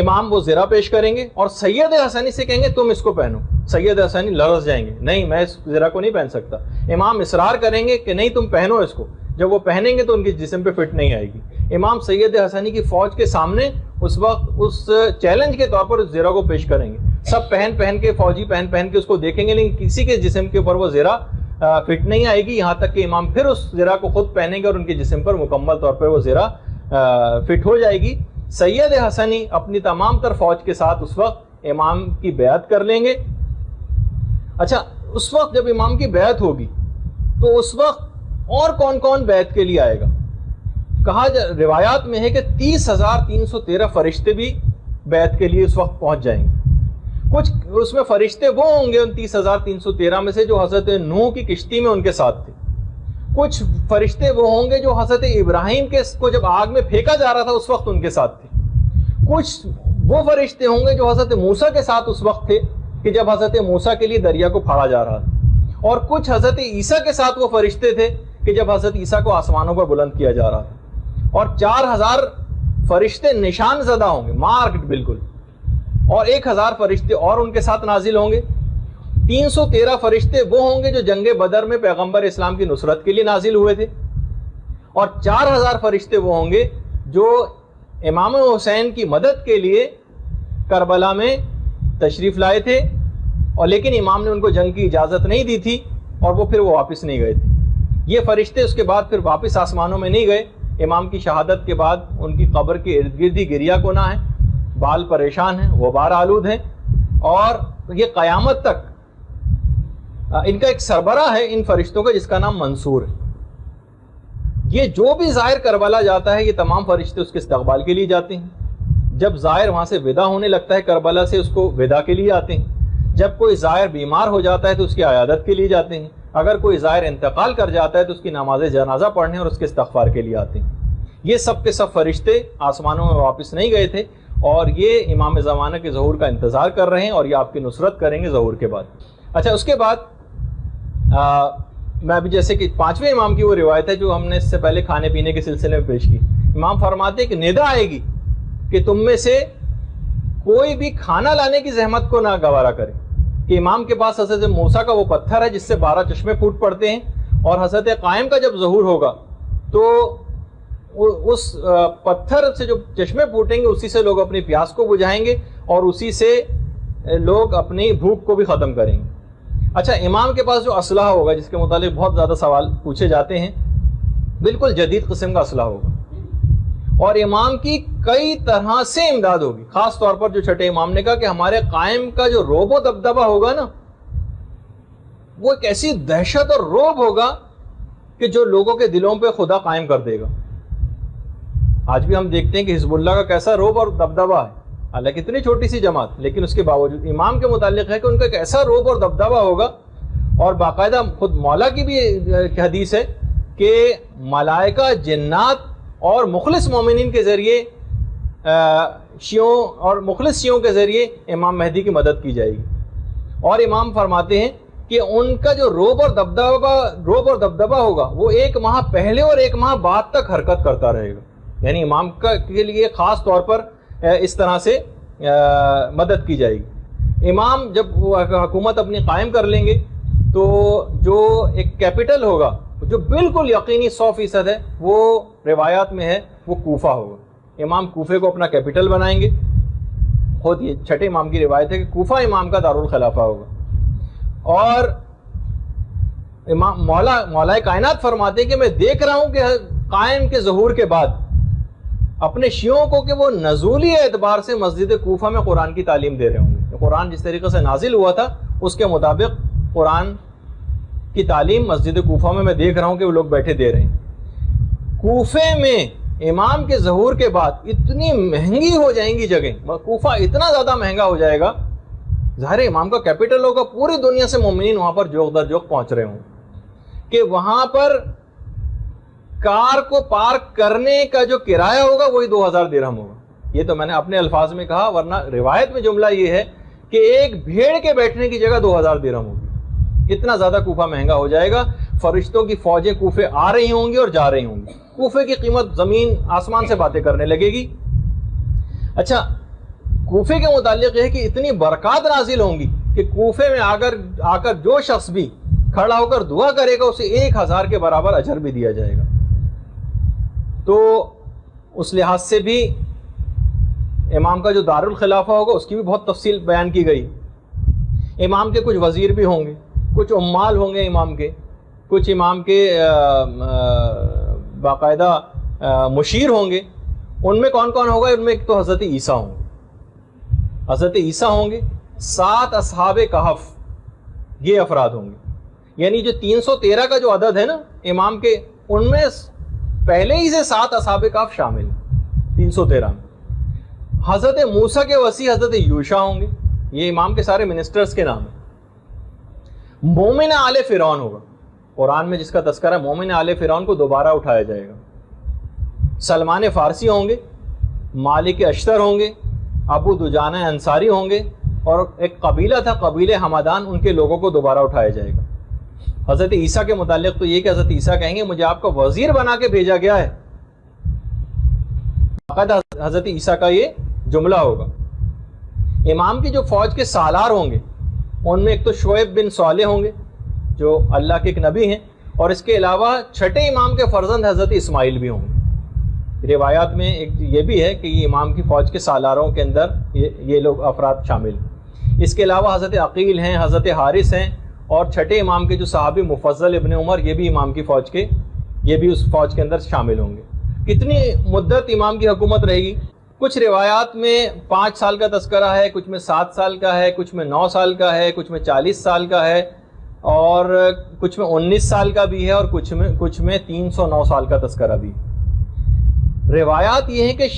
امام وہ زرہ پیش کریں گے اور سید حسنی سے کہیں گے تم اس کو پہنو۔ سید حسنی لرز جائیں گے، نہیں میں اس زرہ کو نہیں پہن سکتا۔ امام اصرار کریں گے کہ نہیں تم پہنو اس کو، جب وہ پہنیں گے تو ان کے جسم پہ فٹ نہیں آئے گی۔ امام سید حسنی کی فوج کے سامنے اس وقت اس چیلنج کے طور پر اس زرہ کو پیش کریں گے، سب پہن کے فوجی پہن کے اس کو دیکھیں گے، لیکن کسی کے جسم کے اوپر وہ زرہ فٹ نہیں آئے گی، یہاں تک کہ امام پھر اس زرہ کو خود پہنیں گے اور ان کے جسم پر مکمل طور پر وہ زرہ فٹ ہو جائے گی۔ سید حسنی اپنی تمام تر فوج کے ساتھ اس وقت امام کی بیعت کر لیں گے۔ اچھا، اس وقت جب امام کی بیعت ہوگی تو اس وقت اور کون کون بیعت کے لیے آئے گا؟ کہا روایات میں ہے کہ 30,313 فرشتے بھی بیعت کے لیے اس وقت پہنچ جائیں گے۔ کچھ اس میں فرشتے وہ ہوں گے ان 30,313 میں سے جو حضرت نوح کی کشتی میں ان کے ساتھ تھے، کچھ فرشتے وہ ہوں گے جو حضرت ابراہیم کو جب آگ میں پھینکا جا رہا تھا اس وقت ان کے ساتھ تھے، کچھ وہ فرشتے ہوں گے جو حضرت موسیٰ کے ساتھ اس وقت تھے کہ جب حضرت موسیٰ کے لیے دریا کو پھاڑا جا رہا تھا، اور کچھ حضرت عیسیٰ کے ساتھ وہ فرشتے تھے کہ جب حضرت عیسیٰ کو آسمانوں پر بلند کیا جا رہا تھا، اور 4,000 فرشتے نشان زدہ ہوں گے، مارکڈ بالکل، اور 1,000 فرشتے اور ان کے ساتھ نازل ہوں گے۔ 313 فرشتے وہ ہوں گے جو جنگ بدر میں پیغمبر اسلام کی نصرت کے لیے نازل ہوئے تھے، اور 4,000 فرشتے وہ ہوں گے جو امام حسین کی مدد کے لیے کربلا میں تشریف لائے تھے، اور لیکن امام نے ان کو جنگ کی اجازت نہیں دی تھی اور وہ پھر واپس نہیں گئے تھے۔ یہ فرشتے اس کے بعد پھر واپس آسمانوں میں نہیں گئے، امام کی شہادت کے بعد ان کی قبر کے ارد گرد ہی گریہ کونا ہے، بال پریشان ہیں، غبار آلود ہیں، اور یہ قیامت تک ان کا ایک سربراہ ہے ان فرشتوں کا جس کا نام منصور ہے۔ یہ جو بھی زائر کربلا جاتا ہے یہ تمام فرشتے اس کے استقبال کے لیے جاتے ہیں، جب زائر وہاں سے ودا ہونے لگتا ہے کربلا سے اس کو ودا کے لیے آتے ہیں، جب کوئی زائر بیمار ہو جاتا ہے تو اس کی عیادت کے لیے جاتے ہیں، اگر کوئی زائر انتقال کر جاتا ہے تو اس کی نماز جنازہ پڑھنے اور اس کے استغفار کے لیے آتے ہیں۔ یہ سب کے سب فرشتے آسمانوں میں واپس نہیں گئے تھے، اور یہ امام زمانہ کے ظہور کا انتظار کر رہے ہیں اور یہ آپ کی نصرت کریں گے ظہور کے بعد. اچھا اس کے بعد میں ابھی جیسے کہ 5ویں امام کی وہ روایت ہے جو ہم نے اس سے پہلے کھانے پینے کے سلسلے میں پیش کی. امام فرماتے ہیں کہ ندا آئے گی کہ تم میں سے کوئی بھی کھانا لانے کی زحمت کو نہ گوارا کرے. کہ امام کے پاس حضرت موسیٰ کا وہ پتھر ہے جس سے 12 چشمے پھوٹ پڑتے ہیں, اور حضرت قائم کا جب ظہور ہوگا تو اس پتھر سے جو چشمے پھوٹیں گے اسی سے لوگ اپنی پیاس کو بجھائیں گے اور اسی سے لوگ اپنی بھوک کو بھی ختم کریں گے. اچھا امام کے پاس جو اسلحہ ہوگا جس کے متعلق بہت زیادہ سوال پوچھے جاتے ہیں, بالکل جدید قسم کا اسلحہ ہوگا اور امام کی کئی طرح سے امداد ہوگی. خاص طور پر جو چھٹے امام نے کہا کہ ہمارے قائم کا جو روب و دبدبہ ہوگا نا وہ ایک ایسی دہشت اور روب ہوگا کہ جو لوگوں کے دلوں پہ خدا قائم کر دے گا. آج بھی ہم دیکھتے ہیں کہ حزب اللہ کا کیسا روب اور دبدبہ ہے, حالانکہ اتنی چھوٹی سی جماعت, لیکن اس کے باوجود امام کے متعلق ہے کہ ان کا ایک ایسا روب اور دبدبہ ہوگا. اور باقاعدہ خود مولا کی بھی حدیث ہے کہ ملائکہ, جنات اور مخلص مومنین کے ذریعے شیعوں اور مخلص شیعوں کے ذریعے امام مہدی کی مدد کی جائے گی. اور امام فرماتے ہیں کہ ان کا جو روب اور دبدبہ ہوگا وہ 1 ماہ پہلے اور 1 ماہ بعد تک حرکت کرتا رہے گا. یعنی امام کے لیے خاص طور پر اس طرح سے مدد کی جائے گی. امام جب حکومت اپنی قائم کر لیں گے تو جو ایک کیپٹل ہوگا جو بالکل یقینی 100% ہے وہ روایات میں ہے وہ کوفہ ہوگا. امام کوفے کو اپنا کیپٹل بنائیں گے. خود یہ چھٹے امام کی روایت ہے کہ کوفہ امام کا دارالخلافہ ہوگا. اور امام مولا کائنات فرماتے ہیں کہ میں دیکھ رہا ہوں کہ قائم کے ظہور کے بعد اپنے شیعوں کو کہ وہ نزولی اعتبار سے مسجد کوفہ میں قرآن کی تعلیم دے رہے ہوں گے. قرآن جس طریقے سے نازل ہوا تھا اس کے مطابق قرآن کی تعلیم مسجد کوفہ میں دیکھ رہا ہوں کہ وہ لوگ بیٹھے دے رہے ہیں. کوفے میں امام کے ظہور کے بعد اتنی مہنگی ہو جائیں گی جگہیں, کوفہ اتنا زیادہ مہنگا ہو جائے گا, ظاہر امام کا کیپٹل ہوگا, پوری دنیا سے مومنین وہاں پر جوق در جوق پہنچ رہے ہوں کہ وہاں پر کار کو پارک کرنے کا جو کرایہ ہوگا وہی 2000 درہم ہوگا. یہ تو میں نے اپنے الفاظ میں کہا, ورنہ روایت میں جملہ یہ ہے کہ ایک بھیڑ کے بیٹھنے کی جگہ 2000 درہم ہوگی. اتنا زیادہ کوفہ مہنگا ہو جائے گا. فرشتوں کی فوجیں کوفے آ رہی ہوں گی اور جا رہی ہوں گی. کوفے کی قیمت زمین آسمان سے باتیں کرنے لگے گی. اچھا کوفے کے متعلق یہ ہے کہ اتنی برکات نازل ہوں گی کہ کوفے میں آ کر جو شخص بھی کھڑا ہو کر دعا کرے گا اسے 1000 کے برابر اجر بھی دیا جائے گا. تو اس لحاظ سے بھی امام کا جو دارالخلافہ ہوگا اس کی بھی بہت تفصیل بیان کی گئی. امام کے کچھ وزیر بھی ہوں گے, کچھ عمال ہوں گے امام کے, کچھ امام کے باقاعدہ مشیر ہوں گے. ان میں کون کون ہوگا؟ ان میں ایک تو حضرت عیسیٰ ہوں گے. حضرت عیسیٰ ہوں گے, 7 اصحاب کہف یہ افراد ہوں گے. یعنی جو 313 کا جو عدد ہے نا امام کے, ان میں پہلے ہی سے 7 اصحاب کہف شامل ہیں 313 میں. حضرت موسیٰ کے وسیع حضرت یوشع ہوں گے. یہ امام کے سارے منسٹرز کے نام ہیں. مومن آل فرعون ہوگا, قرآن میں جس کا تذکرہ ہے مومن آل فرعون کو دوبارہ اٹھایا جائے گا. سلمان فارسی ہوں گے, مالک اشتر ہوں گے, ابو دجانہ انصاری ہوں گے, اور ایک قبیلہ تھا قبیلہ حمدان, ان کے لوگوں کو دوبارہ اٹھایا جائے گا. حضرت عیسیٰ کے متعلق تو یہ کہ حضرت عیسیٰ کہیں گے مجھے آپ کا وزیر بنا کے بھیجا گیا ہے. حضرت عیسیٰ کا یہ جملہ ہوگا. امام کی جو فوج کے سالار ہوں گے ان میں ایک تو شعیب بن صالح ہوں گے جو اللہ کے ایک نبی ہیں, اور اس کے علاوہ چھٹے امام کے فرزند حضرت اسماعیل بھی ہوں گے. روایات میں ایک یہ بھی ہے کہ یہ امام کی فوج کے سالاروں کے اندر یہ لوگ افراد شامل ہیں. اس کے علاوہ حضرت عقیل ہیں, حضرت حارث ہیں, اور چھٹے امام کے جو صحابی مفضل ابن عمر یہ بھی امام کی فوج کے, یہ بھی اس فوج کے اندر شامل ہوں گے. کتنی مدت امام کی حکومت رہے گی؟ کچھ روایات میں 5 سال کا تذکرہ ہے, کچھ میں 7 سال کا ہے, کچھ میں 9 سال کا ہے, کچھ میں 40 سال کا ہے, اور کچھ میں 19 سال کا بھی ہے, اور کچھ میں 309 سال کا تذکرہ بھی. روایات یہ ہیں کہ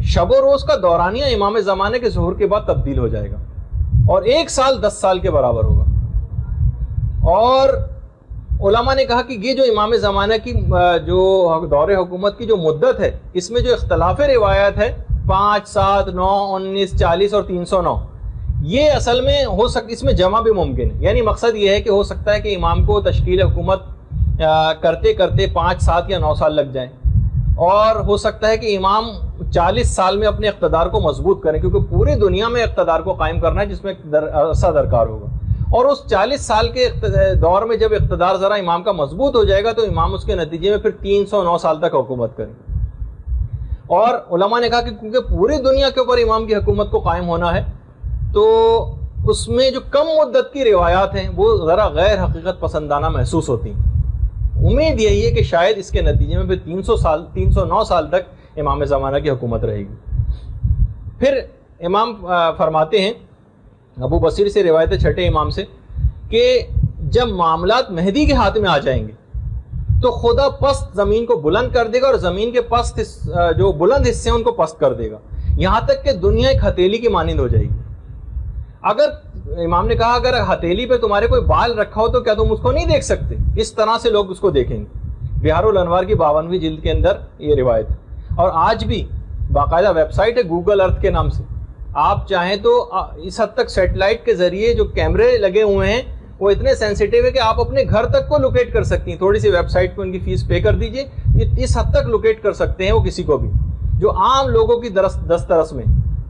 شب و روز کا دورانیہ امام زمانے کے ظہور کے بعد تبدیل ہو جائے گا, اور 1 سال 10 سال کے برابر ہوگا. اور علماء نے کہا کہ یہ جو امام زمانہ کی جو دور حکومت کی جو مدت ہے اس میں جو اختلاف روایات ہے 5, 7, 9, 19, 40 اور 309 یہ اصل میں ہو سکتا، اس میں جمع بھی ممکن ہے. یعنی مقصد یہ ہے کہ ہو سکتا ہے کہ امام کو تشکیل حکومت کرتے کرتے 5, 7 یا 9 سال لگ جائیں، اور ہو سکتا ہے کہ امام 40 سال میں اپنے اقتدار کو مضبوط کریں، کیونکہ پوری دنیا میں اقتدار کو قائم کرنا ہے جس میں عرصہ درکار ہوگا. اور اس 40 سال کے دور میں جب اقتدار ذرا امام کا مضبوط ہو جائے گا تو امام اس کے نتیجے میں پھر 309 سال تک حکومت کریں. اور علماء نے کہا کہ کیونکہ پوری دنیا کے اوپر امام کی حکومت کو قائم ہونا ہے تو اس میں جو کم مدت کی روایات ہیں وہ ذرا غیر حقیقت پسندانہ محسوس ہوتی ہیں. امید یہی ہے کہ شاید اس کے نتیجے میں پھر 309 سال تک امام زمانہ کی حکومت رہے گی. پھر امام فرماتے ہیں، ابو بصیر سے روایت ہے چھٹے امام سے، کہ جب معاملات مہدی کے ہاتھ میں آ جائیں گے تو خدا پست زمین کو بلند کر دے گا، اور زمین کے پست جو بلند حصے ہیں ان کو پست کر دے گا، یہاں تک کہ دنیا ایک ہتھیلی کی مانند ہو جائے گی. اگر امام نے کہا اگر ہتھیلی پہ تمہارے کوئی بال رکھا ہو تو کیا تم اس کو نہیں دیکھ سکتے؟ اس طرح سے لوگ اس کو دیکھیں گے. بہار الانوار کی 52ویں جلد کے اندر یہ روایت ہے. اور آج بھی باقاعدہ ویب سائٹ ہے گوگل ارتھ کے نام سے، آپ چاہیں تو اس حد تک سیٹلائٹ کے ذریعے جو کیمرے لگے ہوئے ہیں وہ اتنے سینسیٹیو ہے کہ آپ اپنے گھر تک کو لوکیٹ کر سکتی ہیں. تھوڑی سی ویب سائٹ کو ان کی فیس پے کر دیجئے، یہ اس حد تک لوکیٹ کر سکتے ہیں وہ کسی کو بھی، جو عام لوگوں کی دسترس میں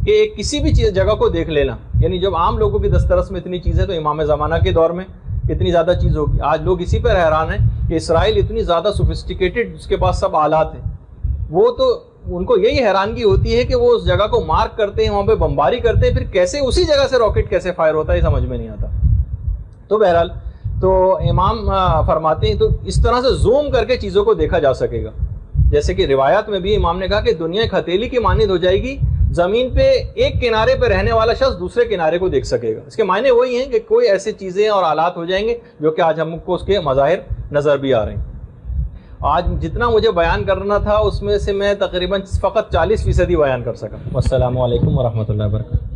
کہ کسی بھی جگہ کو دیکھ لینا. یعنی جب عام لوگوں کی دسترس میں اتنی چیز ہے تو امام زمانہ کے دور میں کتنی زیادہ چیز ہوگی. آج لوگ اسی پر حیران ہیں کہ اسرائیل اتنی زیادہ سوفسٹیکیٹڈ، اس کے پاس سب آلات ہیں. وہ تو ان کو یہی حیرانگی ہوتی ہے کہ وہ اس جگہ کو مارک کرتے ہیں، وہاں پہ بمباری کرتے ہیں، پھر کیسے اسی جگہ سے راکٹ کیسے فائر ہوتا ہے یہ سمجھ میں نہیں آتا. تو بہرحال تو امام فرماتے ہیں تو اس طرح سے زوم کر کے چیزوں کو دیکھا جا سکے گا. جیسے کہ روایات میں بھی امام نے کہا کہ دنیا ایک ہتھیلی کی مانند ہو جائے گی، زمین پہ ایک کنارے پہ رہنے والا شخص دوسرے کنارے کو دیکھ سکے گا. اس کے معنی وہی ہیں کہ کوئی ایسی چیزیں اور آلات ہو جائیں گے جو کہ آج ہم کو اس کے مظاہر نظر بھی آ رہے ہیں. آج جتنا مجھے بیان کرنا تھا اس میں سے میں تقریباً فقط 40% بیان کر سکا. والسلام علیکم ورحمۃ اللہ وبرکاتہ.